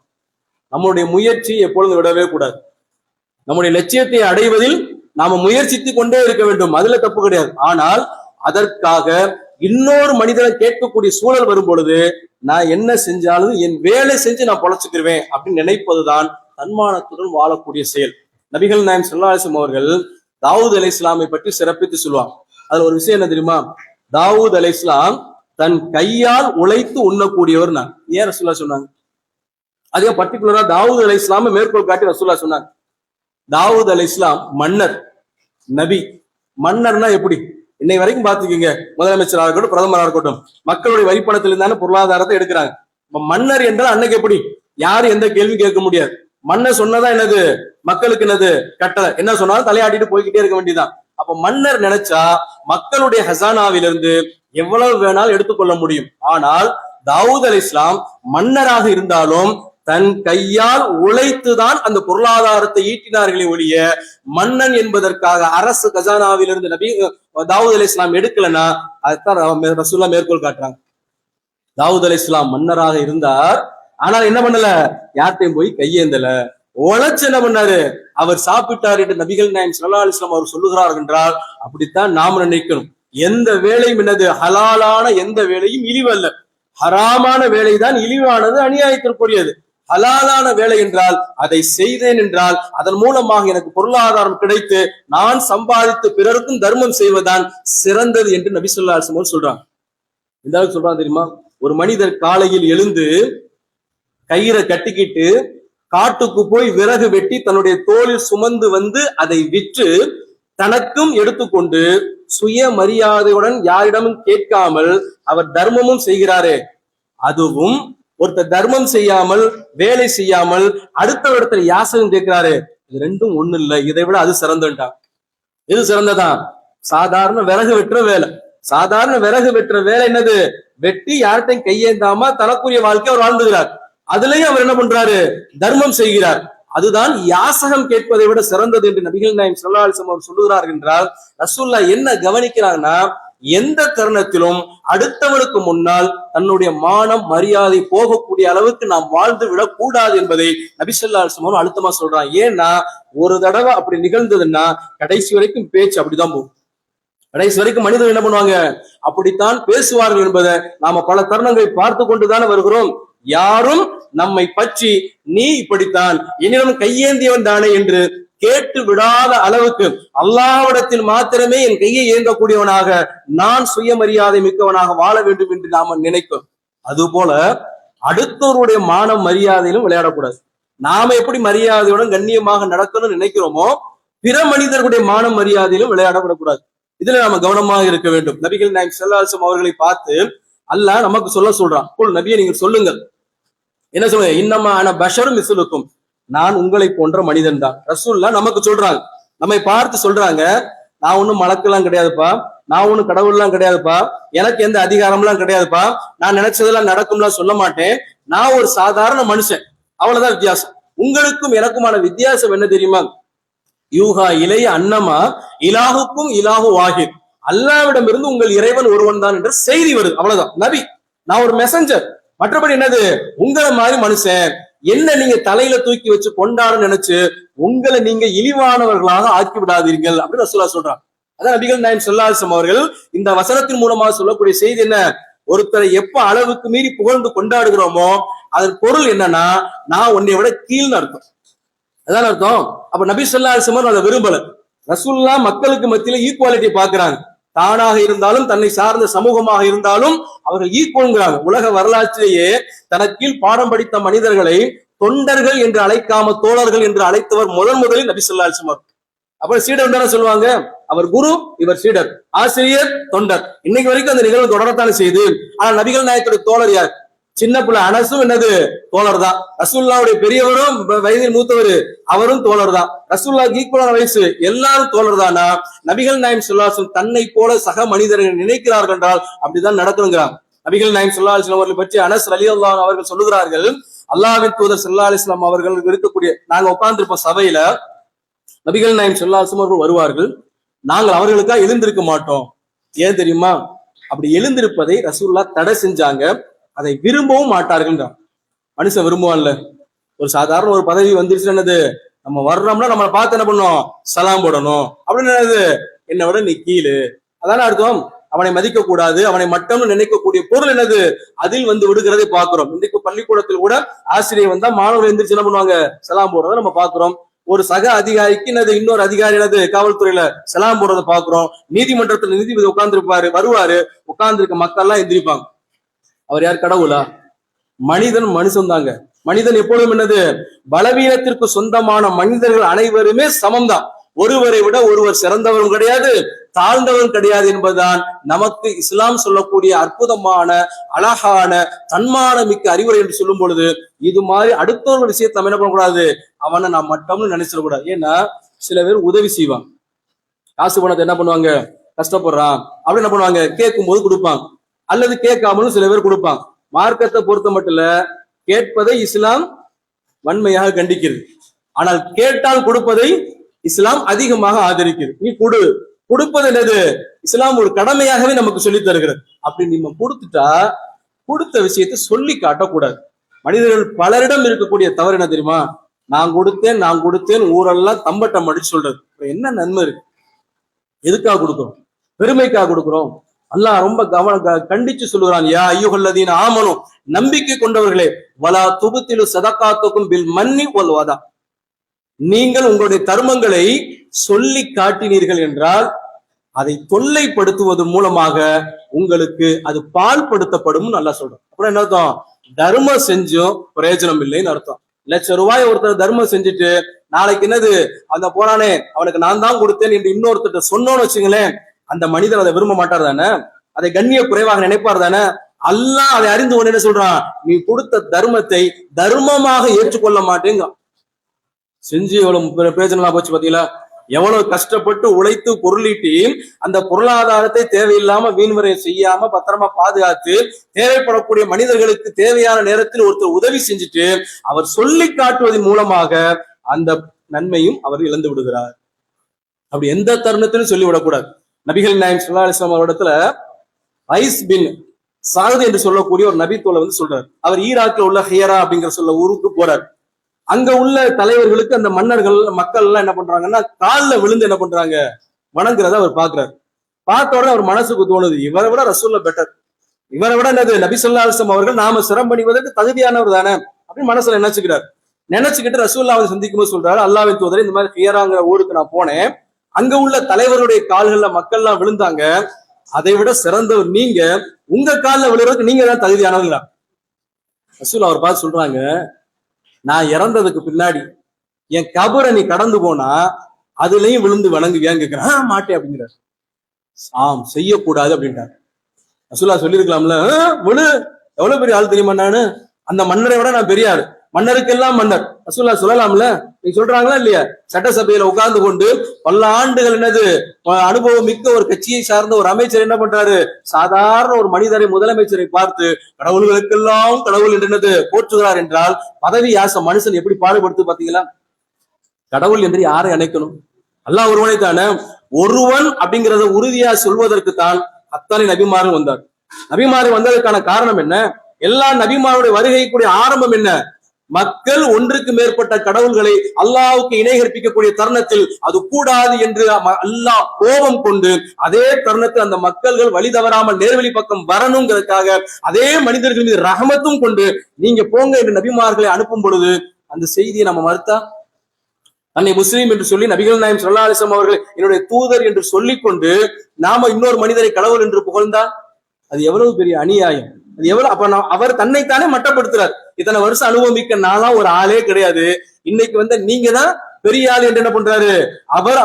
நம்மளுடைய முயற்சி எப்பொழுதும் விடவே கூடாது. நம்முடைய லட்சியத்தை அடைவதில் நாம முயற்சித்து கொண்டே இருக்க வேண்டும், அதுல தப்பு கிடையாது. ஆனால் அதற்காக இன்னொரு மனிதனை கேட்கக்கூடிய சூழல் வரும் பொழுது நான் என்ன செஞ்சாலும் என் வேலை செஞ்சு நான் பொழைச்சுக்கிருவேன் அப்படின்னு நினைப்பதுதான் தன்மானத்துடன் வாழக்கூடிய செயல். நபிகள் நாயகம் ஸல்லல்லாஹு அலைஹி வஸல்லம் அவர்கள் தாவூத் அலைஹிஸ்ஸலாமை பற்றி சிறப்பித்து சொல்லுவாங்க. அதுல ஒரு விஷயம் என்ன தெரியுமா? தாவூத் அலைஹிஸ்ஸலாம் தன் கையால் உழைத்து உண்ணக்கூடியவர். நான் ஏன் ரசூலுல்லாஹ் சொன்னாங்க? அதே பர்டிகுலரா தாவூத் அலைஹிஸ்ஸலாமை மேற்கோள் காட்டி ரசூலுல்லாஹ் சொன்னாங்க. தாவூத் அலைஹிஸ்ஸலாம் மன்னர், நபி. மன்னர்னா எப்படி? இன்னை வரைக்கும் பாத்துக்கீங்க, முதலமைச்சராக இருக்கட்டும், பிரதமராக இருக்கட்டும், மக்களுடைய வரிப்பணத்தில் இருந்தாலும் பொருளாதாரத்தை எடுக்கிறாங்க. மன்னர் என்றால் அன்னைக்கு எப்படி? யாரும் எந்த கேள்வி கேட்க முடியாது. மன்னர் சொன்னதா என்னது? மக்களுக்கு என்னது கட்டளை. என்ன சொன்னாலும் தலையாட்டிட்டு போய்கிட்டே இருக்க வேண்டியதான். அப்ப மன்னர் நினைச்சா மக்களுடைய ஹசானாவிலிருந்து எவ்வளவு வேணாலும் எடுத்துக்கொள்ள முடியும். ஆனால் தாவூத் அலைஹிஸ்ஸலாம் மன்னராக இருந்தாலும் தன் கையால் உழைத்துதான் அந்த பொருளாதாரத்தை ஈட்டினார்களே ஒழிய மன்னன் என்பதற்காக அரசு கஜானாவிலிருந்து நபி தாவூத் அலைஹிஸ்ஸலாம் எடுக்கலன்னா அதுதான் ரசூலுல்லாஹ் மேற்கோள் காட்டுறாங்க. தாவூத் அலைஹிஸ்ஸலாம் மன்னராக இருந்தார், ஆனால் என்ன பண்ணல? யார்ட்டையும் போய் கையேந்தல, உழைச்சு என்ன பண்ணாரு? அவர் சாப்பிட்டார் என்று நபிகள் நாயகம் ஸல்லல்லாஹு அலைஹி வஸல்லம் அவர் சொல்லுகிறார் என்றால் அப்படித்தான் நாம் நினைக்கணும். எந்த வேலையும் என்னது ஹலாலான எந்த வேலையும் இழிவல்ல. ஹராமான வேலைதான் இழிவானது, அநியாயத்திற்குரியது. ஹலாலான வேலை என்றால் அதை செய்தேன் என்றால் அதன் மூலமாக எனக்கு பொருளாதாரம் கிடைத்து நான் சம்பாதித்து பிறருக்கும் தர்மம் செய்வதுதான் சிறந்தது என்று நபி ஸல்லல்லாஹு அலைஹி வஸல்லம் சொல்றாங்க. இந்த அளவுக்கு சொல்றாங்க தெரியுமா? ஒரு மனிதர் காலையில் எழுந்து கயிறை கட்டிக்கிட்டு காட்டுக்கு போய் விறகு வெட்டி தன்னுடைய தோளில் சுமந்து வந்து அதை விற்று தனக்கும் எடுத்துக்கொண்டு சுய மரியாதையுடன் யாரிடமும் கேட்காமல் அவர் தர்மமும் செய்கிறாரே, அதுவும் ஒருத்தர் தர்மம் செய்யாமல் வேலை செய்யாமல் அடுத்த இடத்துல யாசகம் கேட்கிறாரு, இது ரெண்டும் ஒண்ணு இல்லை, இதை விட அது சிறந்துட்டான். இது சிறந்ததான். சாதாரண விறகு வெட்டுற வேலை, சாதாரண விறகு வெட்டுற வேலை என்னது? வெட்டி யார்கிட்டையும் கையேந்தாம தனக்குரிய வாழ்க்கை அவர் வாழ்ந்துகிறார். அதுலயும் அவர் என்ன பண்றாரு? தர்மம் செய்கிறார். அதுதான் யாசகம் கேட்பதை விட சிறந்தது என்று நபிகள் நாயகம் ஸல்லல்லாஹு அலைஹி வஸல்லம் அவர் சொல்லுகிறார் என்றால் ரசூலுல்லாஹ் என்ன கவனிக்கிறாங்கன்னா, எந்த தருணத்திலும் அடுத்தவனுக்கு முன்னால் தன்னுடைய மானம் மரியாதை போகக்கூடிய அளவுக்கு நாம் வாழ்ந்து விடக்கூடாது என்பதை நபி ஸல்லல்லாஹு அலைஹி வஸல்லம் அழுத்தமா சொல்றாங்க. ஏன்னா ஒரு தடவை அப்படி நிகழ்ந்ததுன்னா கடைசி வரைக்கும் பேச்சு அப்படிதான் போகும். கடைசி வரைக்கும் மனிதர்கள் என்ன பண்ணுவாங்க? அப்படித்தான் பேசுவார்கள் என்பதை நாம பல தருணங்களை பார்த்து கொண்டுதானே வருகிறோம். யாரும் நம்மை பற்றி நீ இப்படித்தான், என்னிடம் கையேந்தியவன் தானே என்று கேட்டு விடாத அளவுக்கு அல்லாஹ்விடத்தில் மாத்திரமே என் கையை ஏந்தக்கூடியவனாக நான் சுயமரியாதை மிக்கவனாக வாழ வேண்டும் என்று நாம நினைக்கும். அது போல அடுத்தவருடைய மானம் மரியாதையிலும் விளையாடக்கூடாது. நாம எப்படி மரியாதையுடன் கண்ணியமாக நடக்கணும்னு நினைக்கிறோமோ பிற மனிதர்களுடைய மானம் மரியாதையிலும் விளையாடப்படக்கூடாது. இதுல நாம கவனமாக இருக்க வேண்டும். நபிகள் நாயகம் ஸல்லல்லாஹு அலைஹி வஸல்லம் அவர்களை பார்த்து அல்லாஹ் நமக்கு சொல்றான், நபியை நீங்கள் சொல்லுங்கள். என்ன சொல்லுங்க? இன்னமா அன பஷரும் மிஸ்லுக்கும், நான் உங்களை போன்ற மனிதன் தான். ரசூலுல்லாஹ் நமக்கு சொல்றாங்க, நம்மை பார்த்து சொல்றாங்க, நான் ஒன்னும் மலக்கெல்லாம் கிடையாதுப்பா, நான் ஒன்னும் கடவுள்லாம் கிடையாதுப்பா, எனக்கு எந்த அதிகாரம்லாம் கிடையாதுப்பா, நான் நினைச்சதெல்லாம் நடக்கும்லாம் சொல்ல மாட்டேன், நான் ஒரு சாதாரண மனுஷன், அவ்வளவுதான் வித்தியாசம். உங்களுக்கும் எனக்குமான வித்தியாசம் என்ன தெரியுமா? யூஹா இளைய அன்னமா இலாஹுக்கும் இலாஹு வாஹித், அல்லாஹ்விடம் இருந்து உங்கள் இறைவன் ஒருவன் தான் என்ற செய்தி வருது, அவ்வளவுதான். நபி, நான் ஒரு மெசஞ்சர். மற்றபடி என்னது? உங்களை மாதிரி மனுஷன். என்ன நீங்க தலையில தூக்கி வச்சு கொண்டாட நினைச்சு உங்களை நீங்க இழிவானவர்களாக ஆக்கி விடாதீர்கள் அப்படின்னு ரசூலுல்லாஹ் சொல்றாங்க. அதான் நபிகள் நாயகம் ஸல்லல்லாஹு அலைஹி வஸல்லம் அவர்கள் இந்த வசனத்தின் மூலமாக சொல்லக்கூடிய செய்தி என்ன? ஒருத்தரை எப்ப அளவுக்கு மீறி புகழ்ந்து கொண்டாடுகிறோமோ அதன் பொருள் என்னன்னா, நான் உன்னை விட கீழ்னு அர்த்தம். அதான் அர்த்தம். அப்ப நபி ஸல்லல்லாஹு அலைஹி வஸல்லம் அதை விரும்பல. ரசூலுல்லாஹ் மக்களுக்கு மத்தியில ஈக்குவாலிட்டி பாக்குறாங்க. தானாக இருந்தாலும் தன்னை சார்ந்த சமூகமாக இருந்தாலும் அவர்கள் ஈக்குவல்ங்கிறாங்க. உலக வரலாற்றிலேயே தனக்கீழ் பாடம் படித்த மனிதர்களை தொண்டர்கள் என்று அழைக்காம தோழர்கள் என்று அழைத்தவர் முதலில் நபி ஸல்லல்லாஹு அலைஹி வஸல்லம். அப்புறம் சீடர் தானே சொல்லுவாங்க. அவர் குரு, இவர் சீடர், ஆசிரியர், தொண்டர். இன்னைக்கு வரைக்கும் அந்த நிகழ்வு தொடரத்தானே செய்து. ஆனா நபிகள் நாயகத்துடைய தோழர் யார்? சின்ன பிள்ளை அனசும் என்னது தோழர் தான். ரசூலுல்லாவுடைய பெரியவரும் வயதில் மூத்தவர், அவரும் தோழர் தான். ரசூலுல்லாஹ்க்கு ஈக்குவலான வயசு, எல்லாரும் தோழர் தானா? நபிகள் நாயகம் ஸல்லல்லாஹு அலைஹி வஸல்லம் தன்னை போல சக மனிதர்கள் நினைக்கிறார்கள் என்றால் அப்படிதான் நடக்கணுங்கிறாங்க. நபிகள் நாயகம் ஸல்லல்லாஹு அலைஹி வஸல்லம் அவர்களை பற்றி அனஸ் ரலியல்லாஹு அன்ஹு அவர்கள் சொல்லுகிறார்கள், அல்லாஹ்வின் தூதர் ஸல்லல்லாஹு அலைஹி வஸல்லம் அவர்கள் இருக்கக்கூடிய, நாங்க உட்கார்ந்திருப்போம் சபையில, நபிகள் நாயகம் ஸல்லல்லாஹு அலைஹி வஸல்லம் அவர்கள் வருவார்கள், நாங்கள் அவர்களுக்காக எழுந்திருக்க மாட்டோம். ஏன் தெரியுமா? அப்படி எழுந்திருப்பதை ரசூலுல்லாஹ் தடை செஞ்சாங்க, அதை விரும்பவும் மாட்டார்கள். மனுஷன் விரும்புவான்ல, ஒரு சாதாரண ஒரு பதவி வந்துருச்சு, என்னது நம்ம வர்றோம்னா நம்மளை பார்த்து என்ன பண்ணணும், சலாம் போடணும் அப்படின்னு. என்னது, என்னை விட நீ கீழு, அதான அர்த்தம். அவனை மதிக்க கூடாது, அவனை மட்டும் நினைக்கக்கூடிய பொருள் என்னது, அதில் வந்து விடுகிறதை பார்க்கிறோம். இன்றைக்கு பள்ளிக்கூடத்தில் கூட ஆசிரியர் வந்தா மாணவர்கள் எந்திரிச்சு என்ன பண்ணுவாங்க, சலாம் போடுறதை நம்ம பார்க்கிறோம். ஒரு சக அதிகாரிக்கு என்னது, இன்னொரு அதிகாரி என்னது காவல்துறையில சலாம் போடுறதை பார்க்கிறோம். நீதிமன்றத்துல நீதிபதி உட்கார்ந்து வருவாரு, உட்கார்ந்து இருக்க மக்கள் எல்லாம் எந்திரிப்பாங்க. அவர் யார், கடவுளா? மனிதன் மனுஷன் தாங்க. மனிதன் எப்பொழுதும் என்னது, பலவீனத்திற்கு சொந்தமான மனிதர்கள் அனைவருமே சமம்தான். ஒருவரை விட ஒருவர் சிறந்தவரும் கிடையாது, தாழ்ந்தவரும் கிடையாது என்பதுதான் நமக்கு இஸ்லாம் சொல்லக்கூடிய அற்புதமான அழகான தன்மான மிக்க அறிவுரை என்று சொல்லும் பொழுது, இது மாதிரி அடுத்தவர்கள் விஷயத்தை நம்ம என்ன பண்ணக்கூடாது, அவனை நான் மட்டும்னு நினைச்சிடக்கூடாது. ஏன்னா சில பேர் உதவி செய்வாங்க, காசு பணத்தை என்ன பண்ணுவாங்க, கஷ்டப்படுறான் அப்படி என்ன பண்ணுவாங்க, கேட்கும் போது கொடுப்பாங்க, அல்லது கேட்காமலும் சில பேர் கொடுப்பாங்க. மார்க்கத்தை பொறுத்த மட்டும் இல்ல, கேட்பதை இஸ்லாம் வன்மையாக கண்டிக்கிறது, ஆனால் கேட்டால் கொடுப்பதை இஸ்லாம் அதிகமாக ஆதரிக்கிறது. நீ கொடுப்பது என்னது, இஸ்லாம் ஒரு கடமையாகவே நமக்கு சொல்லி தருகிறது. அப்படி நீங்க கொடுத்துட்டா கொடுத்த விஷயத்தை சொல்லி காட்டக்கூடாது. மனிதர்கள் பலரிடம் இருக்கக்கூடிய தவறு என்ன தெரியுமா, நான் கொடுத்தேன் ஊரெல்லாம் தம்பட்டம் அடிச்சு சொல்றது. என்ன நன்மை இருக்கு? எதுக்காக கொடுக்கிறோம்? பெருமைக்காக கொடுக்கிறோம். அல்லாஹ் ரொம்ப கண்டிச்சு சொல்லுகிறான், யா அய்யுஹல்லதீன ஆமனு, நம்பிக்கை கொண்டவர்களே, வலா துபுத்திலு சதகாத்துக்கும் பில் மன்னி வல் வதா, நீங்கள் உங்களுடைய தர்மங்களை சொல்லி காட்டினீர்கள் என்றால் அதை தொல்லைப்படுத்துவதன் மூலமாக உங்களுக்கு அது பால்படுத்தப்படும் நல்லா சொல்றோம். அப்புறம் என்ன அர்த்தம், தர்மம் செஞ்சும் பிரயோஜனம் இல்லைன்னு அர்த்தம். ₹1,00,000 ஒருத்தர் தர்மம் செஞ்சுட்டு நாளைக்கு என்னது, அந்த போறானே அவனுக்கு நான் தான் கொடுத்தேன் என்று இன்னொருத்தர் சொன்னோன்னு வச்சுங்களேன், அந்த மனிதர் அதை விரும்ப மாட்டார் தானே, அதை கண்ணிய குறைவாக நினைப்பார் தானே. அல்லாஹ் அதை அறிந்து கொண்டு என்ன சொல்றான், நீ கொடுத்த தர்மத்தை தர்மமாக ஏற்றுக்கொள்ள மாட்டேங்க. செஞ்சு எவ்வளவு பிரயோஜனமா போச்சு பாத்தீங்களா? எவ்வளவு கஷ்டப்பட்டு உழைத்து பொருளீட்டி அந்த பொருளாதாரத்தை தேவையில்லாம வீண்வரை செய்யாம பத்திரமா பாதுகாத்து தேவைப்படக்கூடிய மனிதர்களுக்கு தேவையான நேரத்தில் ஒருத்தர் உதவி செஞ்சுட்டு அவர் சொல்லி காட்டுவதன் மூலமாக அந்த நன்மையும் அவர் இழந்து விடுகிறார். அப்படி எந்த தருணத்திலும் சொல்லிவிடக்கூடாது. நபிகள் நாயகம் ஸல்லல்லாஹு அலைஹி வஸல்லம் அவரிடத்துல ஐஸ் பின் சாது என்று சொல்லக்கூடிய ஒரு நபித்தோலை வந்து சொல்றாரு. அவர் ஈராக்ல உள்ள ஹியரா அப்படிங்கிற சொல்ல ஊருக்கு போறாரு. அங்க உள்ள தலைவர்களுக்கு அந்த மன்னர்கள் மக்கள் எல்லாம் என்ன பண்றாங்கன்னா காலில் விழுந்து என்ன பண்றாங்க, வணங்குறத அவர் பாக்குறாரு. பார்த்த உடனே அவர் மனசுக்கு தோணுது, இவரை விட ரசூலுல்லாஹ் பெட்டர், இவரை விட என்னது நபி ஸல்லல்லாஹு அலைஹி வஸல்லம் அவர்கள் நாம சிரம் பண்ணிவதற்கு தகுதியானவர் தானே அப்படின்னு மனசுல நினைச்சுக்கிட்டு ரசூலுல்லாஹ் சந்திக்கும் போது சொல்றாரு, அல்லாஹ்வின் தூதரே, இந்த மாதிரி ஹியராங்கிற ஊருக்கு நான் போனேன், அங்க உள்ள தலைவருடைய கால்கள்ல மக்கள் எல்லாம் விழுந்தாங்க, அதை விட சிறந்தவர் நீங்க, உங்க காலில் விழுறதுக்கு நீங்க தான் தகுதியானவங்களா. ரசூலுல்லாஹ் அவர் பார்த்து சொல்றாங்க, நான் இறந்ததுக்கு பின்னாடி என் கபரை நீ கடந்து போனா அதுலயும் விழுந்து வணங்குவியான்னு கேட்கிறேன். மாட்டேன் அப்படிங்கிறார். ஆம், செய்யக்கூடாது அப்படின்ட்டார். ரசூலுல்லாஹ் சொல்லியிருக்கலாம்ல, விழு, எவ்வளவு பெரிய ஆள் தெரியுமா, நானு அந்த மன்னரை விட நான் பெரிய ஆள், மன்னருக்கெல்லாம் மன்னர். ரசூலுல்லாஹ் சொல்லலாம்ல, நீங்க சொல்றாங்களா இல்லையா? சட்டசபையில உட்கார்ந்து கொண்டு பல ஆண்டுகள் என்னது அனுபவம் மிக்க ஒரு கட்சியை சார்ந்த ஒரு அமைச்சர் என்ன பண்றாரு, சாதாரண ஒரு மனிதரை முதலமைச்சரை பார்த்து கடவுள்களுக்கெல்லாம் கடவுள் என்று என்னது போற்றுகிறார் என்றால் பதவி யாச மனுஷன் எப்படி பாடுபடுத்து பாத்தீங்களா? கடவுள் என்று யாரை அணைக்கணும்? அல்லாஹ் ஒருவனை தானே. ஒருவன் அப்படிங்கிறத உறுதியா சொல்வதற்கு தான் அத்தனை நபிமாரும் வந்தார். நபிமாறு வந்ததற்கான காரணம் என்ன? எல்லா நபிமாருடைய வருகைக்குரிய ஆரம்பம் என்ன? மக்கள் ஒன்றுக்கு மேற்பட்ட கடவுள்களை அல்லாஹ்வுக்கு இணை கற்பிக்கக்கூடிய தருணத்தில் அது கூடாது என்று அல்லாஹ் கோபம் கொண்டு அதே தருணத்தில் அந்த மக்கள்கள் வழி தவறாமல் நேர்வழி பக்கம் வரணுங்கிறதுக்காக அதே மனிதர்கள் மீது ரஹமத்தும் கொண்டு நீங்க போங்க என்று நபிமார்களை அனுப்பும் பொழுது அந்த செய்தியை நம்ம மறுத்தா, தன்னை முஸ்லீம் என்று சொல்லி நபிகள் நாயகம் ஸல்லல்லாஹு அலைஹி வஸல்லம் அவர்கள் என்னுடைய தூதர் என்று சொல்லிக் கொண்டு நாம இன்னொரு மனிதரை கடவுள் என்று புகழ்ந்தா அது எவ்வளவு பெரிய அநியாயம். அது எவ்வளவு, அப்ப அவர் தன்னைத்தானே மட்டப்படுத்துறார். இத்தனை வருஷம் அனுபவிக்க நான்லாம் ஒரு ஆளே கிடையாது, இன்னைக்கு நீங்க தான் பெரிய ஆள் என்று என்ன பண்றாரு,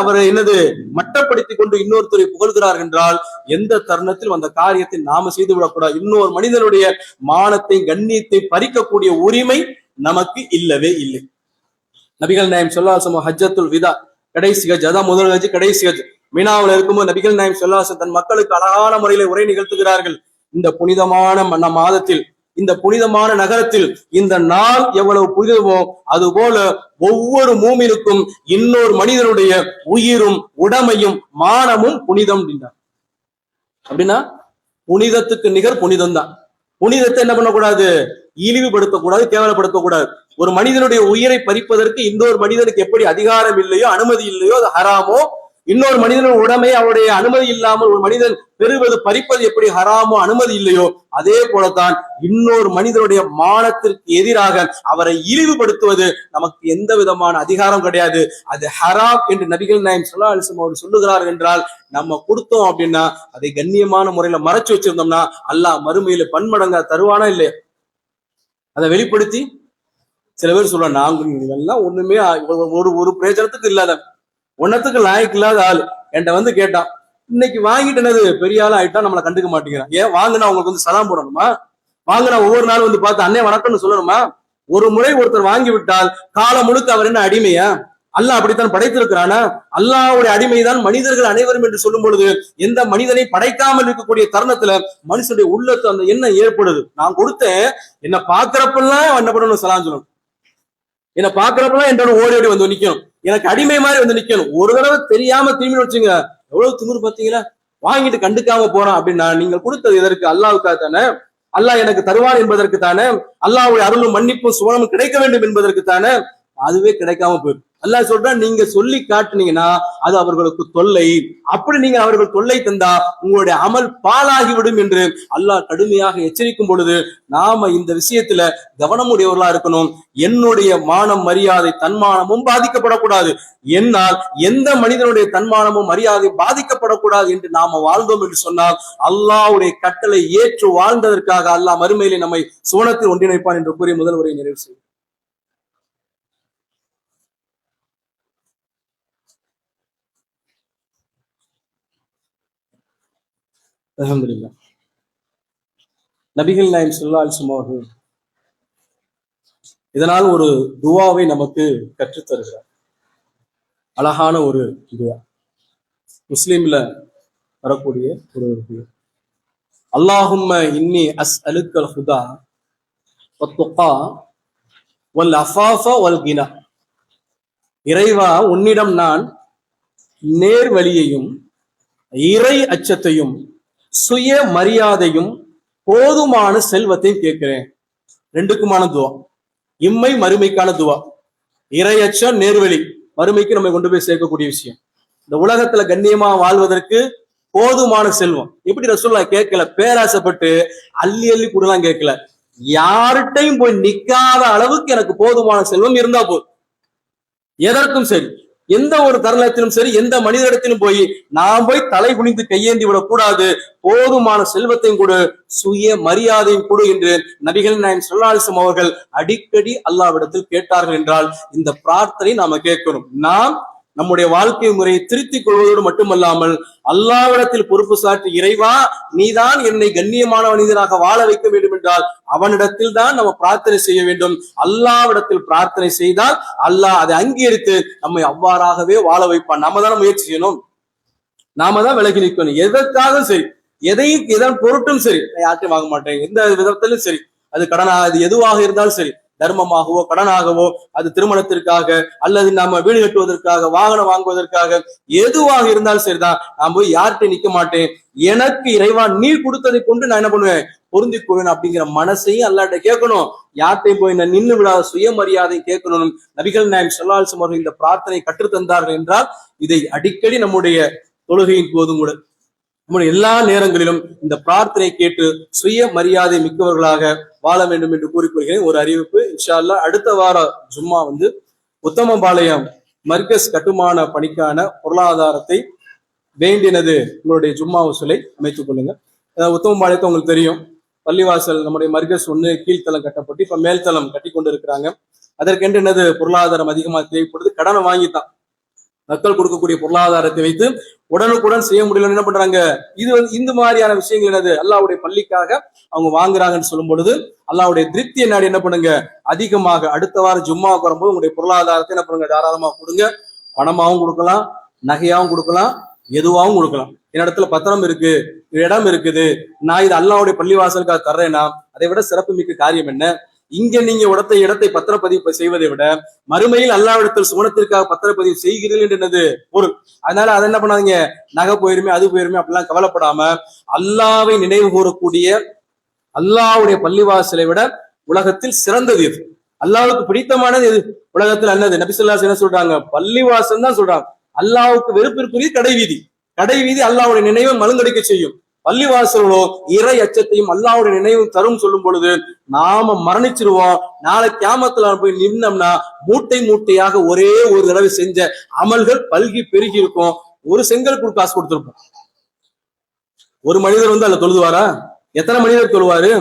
அவரை என்னது மட்டப்படுத்தி கொண்டு இன்னொருத்தரை புகழ்கிறார் என்றால் எந்த தருணத்தில் அந்த காரியத்தை நாம செய்து விடக்கூடாது. இன்னொரு மனிதனுடைய மானத்தை கண்ணியத்தை பறிக்கக்கூடிய உரிமை நமக்கு இல்லவே இல்லை. நபிகள் நாயம் ஸல்லல்லாஹு அலைஹி வஸல்லம் ஹஜ்ஜத்துல் விதா கடைசி ஹஜ், அதான் முதல் ஹஜ் கடைசி ஹஜ், மீனாவில் இருக்கும்போது நபிகள் நாயம் ஸல்லல்லாஹு அலைஹி வஸல்லம் தன் மக்களுக்கு அழகான முறையில உரை நிகழ்த்துகிறார்கள். இந்த புனிதமான மாதத்தில், இந்த புனிதமான நகரத்தில் இந்த நாள் எவ்வளவு புனிதமோ அதுபோல ஒவ்வொரு மூமினுக்கும் இன்னொரு மனிதனுடைய உயிரும் உடமையும் மானமும் புனிதம் அப்படின்றார். அப்படின்னா புனிதத்துக்கு நிகர் புனிதம் தான். புனிதத்தை என்ன பண்ணக்கூடாது, இழிவுபடுத்தக்கூடாது, கேவலப்படுத்தக்கூடாது. ஒரு மனிதனுடைய உயிரை பறிப்பதற்கு இன்னொரு மனிதனுக்கு எப்படி அதிகாரம் இல்லையோ, அனுமதி இல்லையோ, அது ஹராமோ, இன்னொரு மனிதனுடைய உடைமை அவருடைய அனுமதி இல்லாமல் ஒரு மனிதன் பெறுவது பறிப்பது எப்படி ஹராமோ அனுமதி இல்லையோ, அதே போலத்தான் இன்னொரு மனிதனுடைய மானத்திற்கு எதிராக அவரை இழிவுபடுத்துவது நமக்கு எந்த விதமான அதிகாரம் கிடையாது. அது ஹராம் என்று நபிகள் நாயம் ஸல்லல்லாஹு அலைஹி வஸல்லம் அவர் சொல்லுகிறார் என்றால் நம்ம கொடுத்தோம் அப்படின்னா அதை கண்ணியமான முறையில மறைச்சு வச்சிருந்தோம்னா அல்லாஹ் மறுமையில பன்மடங்கா தருவானா இல்லையா? அதை வெளிப்படுத்தி சில பேர் சொல்ல, நாங்க எல்லாம் ஒண்ணுமே ஒரு பிரயோஜனத்துக்கு இல்லாத, ஒன்னத்துக்கு லாய்க்கு இல்லாத ஆள் என்கிட்ட கேட்டான், இன்னைக்கு வாங்கிட்டு என்னது பெரிய ஆள் ஆயிட்டா நம்மளை கண்டுக்க மாட்டேங்கிறான். ஏன் வாங்கினா அவங்களுக்கு சலாம் போடணுமா? வாங்கினா ஒவ்வொரு நாளும் பார்த்து அண்ணே வணக்கம்னு சொல்லணுமா? ஒரு முறை ஒருத்தர் வாங்கி விட்டால் காலம் முழுக்க அவர் என்ன அடிமையா? அல்லாஹ் அப்படித்தான் படைத்திருக்கிறானா? அல்லாஹ்வுடைய அடிமைதான் மனிதர்கள் அனைவரும் என்று சொல்லும் பொழுது எந்த மனிதனை படைக்காமல் இருக்கக்கூடிய தருணத்துல மனுஷனுடைய உள்ளத்து அந்த எண்ணம் ஏற்படுது. நான் கொடுத்தேன், என்ன பாக்குறப்பெல்லாம் என்ன பண்ணணும், சலாம் சொல்லணும். என்ன பாக்குறப்பெல்லாம் என்னோட ஓடி ஓடி வந்து நிக்கணும், எனக்கு அடிமை மாதிரி வந்து நிக்கணும். ஒரு தடவை தெரியாம திரும்பி வச்சுங்க, எவ்வளவு திமிரு பாத்தீங்களா? வாங்கிட்டு கண்டுக்காம போறான் அப்படின்னா நீங்கள் கொடுத்தது எதற்கு? அல்லாஹ்வுக்காக தானே. அல்லாஹ் எனக்கு தருவான் என்பதற்கு தானே. அல்லாஹ்வுடைய அருளும் மன்னிப்பும் சுவனமும் கிடைக்க வேண்டும் என்பதற்கு தானே. அதுவே கிடைக்காம போயிடும். அல்லாஹ் சொல்றான், நீங்க சொல்லி காட்டுனீங்கன்னா அது அவர்களுக்கு தொல்லை. அப்படி நீங்க அவர்கள் தொல்லை தந்தா உங்களுடைய அமல் பாலாகிவிடும் என்று அல்லாஹ் கடுமையாக எச்சரிக்கும் பொழுது நாம இந்த விஷயத்துல கவனமுடையவர்களா இருக்கணும். என்னுடைய மானம் மரியாதை தன்மானமும் பாதிக்கப்படக்கூடாது. என்னால் எந்த மனிதனுடைய தன்மானமும் மரியாதை பாதிக்கப்படக்கூடாது என்று நாம வாழ்ந்தோம் என்று சொன்னால் அல்லாஹ்வுடைய கட்டளை ஏற்று வாழ்ந்ததற்காக அல்லாஹ் மறுமையிலே நம்மை சுவனத்தில் ஒன்றிணைப்பான் என்று கூறிய முதல் உரையை நிறைவு செய்யும். அல்ஹம்துலில்லாஹ். நபிகள் நாயம் ஸல்லல்லாஹு அலைஹி வஸல்லம் அவர்கள் இதனால் ஒரு துவாவை நமக்கு கற்றுத் தருகிறார். அழகான ஒரு துவா, முஸ்லிம்ல வரக்கூடிய ஒரு துவா. அல்லாஹும்ம இன்னி அஸ்அலுக்கல் ஹுதா வத்துகா வல் அஃபாஃப வல் கினா. இறைவா, உன்னிடம் நான் நேர் வழியையும் இறை அச்சத்தையும் சுய மரியாதையும் போதுமான செல்வத்தையும் கேட்கிறேன். ரெண்டுக்குமான துவா, இம்மை மறுமைக்கான துவா. இறையச்சம் நேர்வழி மறுமைக்கு நம்ம கொண்டு போய் சேர்க்கக்கூடிய விஷயம். இந்த உலகத்துல கண்ணியமா வாழ்வதற்கு போதுமான செல்வம். எப்படி ரசூலுல்லாஹ் கேட்கல, பேராசைப்பட்டு அள்ளி அள்ளி கூடலாம் கேட்கல. யார்கிட்டையும் போய் நிக்காத அளவுக்கு எனக்கு போதுமான செல்வம் இருந்தா போதும். எதற்கும் சரி, எந்த ஒரு தருணத்திலும் சரி, எந்த மனிதரிடத்திலும் போய் நாம் போய் தலை குனிந்து கையேந்தி விடக்கூடாது. போதுமான செல்வத்தையும் கொடு, சுய மரியாதையும் கொடு என்று நபிகள் நாயம் ஸல்லல்லாஹு அலைஹி வஸல்லம் அவர்கள் அடிக்கடி அல்லாஹ்விடத்தில் கேட்டார்கள் என்றால் இந்த பிரார்த்தனை நாம கேட்கணும். நாம் நம்முடைய வாழ்க்கை முறையை திருத்திக் கொள்வதோடு மட்டுமல்லாமல் அல்லாஹ்விடத்தில் பொறுப்பு சாட்டி, இறைவா நீதான் என்னை கண்ணியமான மனிதனாக வாழ வைக்க வேண்டும் என்றால் அவனிடத்தில் தான் நம்ம பிரார்த்தனை செய்ய வேண்டும். அல்லாஹ்விடத்தில் பிரார்த்தனை செய்தால் அல்லாஹ் அதை அங்கீகரித்து நம்மை அவ்வாறாகவே வாழ வைப்பான். நாம தானே முயற்சி செய்யணும், நாம தான் விலகி நிற்கணும். எதற்காகவும் சரி, எதன் பொருட்டும் சரி, யார்ட்டையும் வாங்க மாட்டேன், எந்த விதத்திலும் சரி, அது கடனாக அது எதுவாக இருந்தாலும் சரி, தர்மமாகவோ கடனாகவோ, அது திருமணத்திற்காக அல்லது நாம வீடு கட்டுவதற்காக வாகனம் வாங்குவதற்காக எதுவாக இருந்தாலும் சரிதான், நான் போய் யார்கிட்ட நிக்க மாட்டேன். எனக்கு இறைவா நீர் கொடுத்ததை கொண்டு நான் என்ன பண்ணுவேன், பொருந்திக் கொள்வேன் அப்படிங்கிற மனசையும் அல்லாஹ்ட்ட கேட்கணும். யார்ட்டையும் போய் நான் நின்று விடாத சுயமரியாதை கேட்கணும். நபிகள் நாயம் ஸல்லல்லாஹு அலைஹி வஸல்லம் இந்த பிரார்த்தனை கற்றுத்தந்தார்கள் என்றால் இதை அடிக்கடி நம்முடைய தொழுகையின் போதும் கூட நம்முடைய எல்லா நேரங்களிலும் இந்த பிரார்த்தனை கேட்டு சுய மரியாதை மிக்கவர்களாக வாழ வேண்டும் என்று கூறிக்கொள்கிறேன். ஒரு அறிவிப்பு, இன்ஷா அல்லாஹ் அடுத்த வார ஜும்மா உத்தமபாளையம் மர்கஸ் கட்டுமான பணிக்கான பொருளாதாரத்தை வேண்டினது உங்களுடைய ஜும்மா வசூலை அமைத்துக் கொள்ளுங்க. உத்தமபாளையத்தை உங்களுக்கு தெரியும், பள்ளிவாசல் நம்முடைய மர்கஸ் 1 கீழ்த்தளம் கட்டப்பட்டு இப்ப மேல்தளம் கட்டி கொண்டு இருக்கிறாங்க. அதற்கென்று என்னது பொருளாதாரம் அதிகமா தேவைப்படுது, கடனை வாங்கித்தான். மக்கள் கொடுக்கக்கூடிய பொருளாதாரத்தை வைத்து உடனுக்குடன் செய்ய முடியல, என்ன பண்றாங்க? இது இந்த மாதிரியான விஷயங்கள் என்னது அல்லாஹ்வுடைய பள்ளிக்காக அவங்க வாங்குறாங்கன்னு சொல்லும் பொழுது அல்லாஹ்வுடைய திருப்தியை நாடி என்ன பண்ணுங்க, அதிகமாக அடுத்த வாரம் ஜும்மாவுக்கு வரும்போது உங்களுடைய பொருளாதாரத்தை என்ன பண்ணுங்க, தாராளமா கொடுங்க. பணமாவும் கொடுக்கலாம், நகையாவும் கொடுக்கலாம், எதுவாகவும் கொடுக்கலாம். என்னிடத்துல பத்திரம் இருக்கு, இடம் இருக்குது, நான் இது அல்லாஹ்வுடைய பள்ளிவாசலுக்காக தர்றேன்னா அதை விட சிறப்பு மிக்க காரியம் என்ன? இங்க நீங்க இடத்தை பத்திரப்பதிவு செய்வதை விட மறுமையில் அல்லாஹ்விடத்தில் சுவனத்திற்காக பத்திரப்பதிவு செய்கிறீர்கள் என்றது பொருள். அதனால அதை என்ன பண்ணாதீங்க, நகை போயிருமே அது போயிருமே அப்படிலாம் கவலைப்படாம அல்லாஹ்வை நினைவு கூறக்கூடிய அல்லாஹ்வுடைய பள்ளிவாசலை விட உலகத்தில் சிறந்தது எது, அல்லாஹ்வுக்கு பிடித்தமானது எது உலகத்தில் அன்னது? நபி ஸல்லல்லாஹு அலைஹி வஸல்லம் என்ன சொல்றாங்க? பள்ளிவாசல் தான் சொல்றாங்க. அல்லாஹ்வுக்கு வெறுப்பிற்குரிய கடை வீதி அல்லாஹ்வுடைய நினைவை மழுங்கடிக்க செய்யும். பள்ளிவாசலோ இறை அச்சத்தையும் அல்லாஹ்வுடைய நினைவும் தரும் சொல்லும் பொழுது நாம மரணிச்சிருவோம். நாளை கியாமத்துல போய் நின்னோம்னா மூட்டை மூட்டையாக ஒரே ஒரு தடவை செஞ்ச அமல்கள் பல்கி பெருகி இருக்கும். ஒரு செங்கல் காசு கொடுத்திருப்போம். ஒரு மனிதர் அதுல தொழுதுவாரா? எத்தனை மனிதர் தொழுவாரு?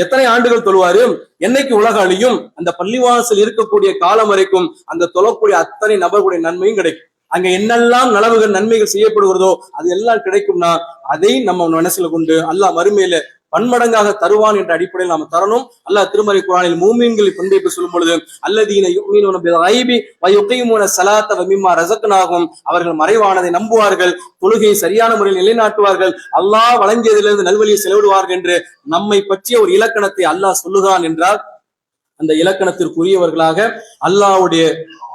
எத்தனை ஆண்டுகள் தொழுவாரு? என்னைக்கு உலக அழியும்? அந்த பள்ளிவாசல் இருக்கக்கூடிய காலம் வரைக்கும் அந்த தொழக்கூடிய அத்தனை நபர்களுடைய நன்மையும் கிடைக்கும். அங்க என்னெல்லாம் நலவுகள் நன்மைகள் செய்யப்படுகிறதோ அது எல்லாம் கிடைக்கும்னா அதை நம்ம மனசுல கொண்டு அல்லாஹ் மறுமையில பன்மடங்காக தருவான் என்ற அடிப்படையில் நாம தரணும். அல்லாஹ் திருமறை குர்ஆனில் மூமின்களை பண்பை சொல்லும் பொழுது அல்லதீன யுமினூன பில் கைபி வ யுகீமூன ஸலாத்த வ மிம்மா ரஸக்னாஹும், அவர்கள் மறைவானதை நம்புவார்கள், தொழுகையை சரியான முறையில் நிலைநாட்டுவார்கள், அல்லாஹ் வழங்கியதிலிருந்து நல்வழியை செலவிடுவார்கள் என்று நம்மை பற்றிய ஒரு இலக்கணத்தை அல்லாஹ் சொல்லுகிறான் என்றால் அந்த இலக்கணத்திற்குரியவர்களாக அல்லாஹ்வுடைய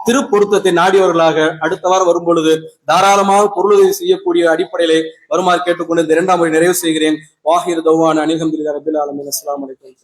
திருப்பொருத்தத்தை நாடியவர்களாக அடுத்த வாரம் வரும் பொழுது தாராளமாக பொருளுதவி செய்யக்கூடிய அடிப்படையிலே வருமாறு கேட்டுக்கொண்டு இந்த இரண்டாம் முறை நிறைவு செய்கிறேன். வாஹிர் தௌவான் அல்ஹம்துலில்லாஹி ரப்பில் ஆலமீன். அஸ்ஸலாமு அலைக்கும்.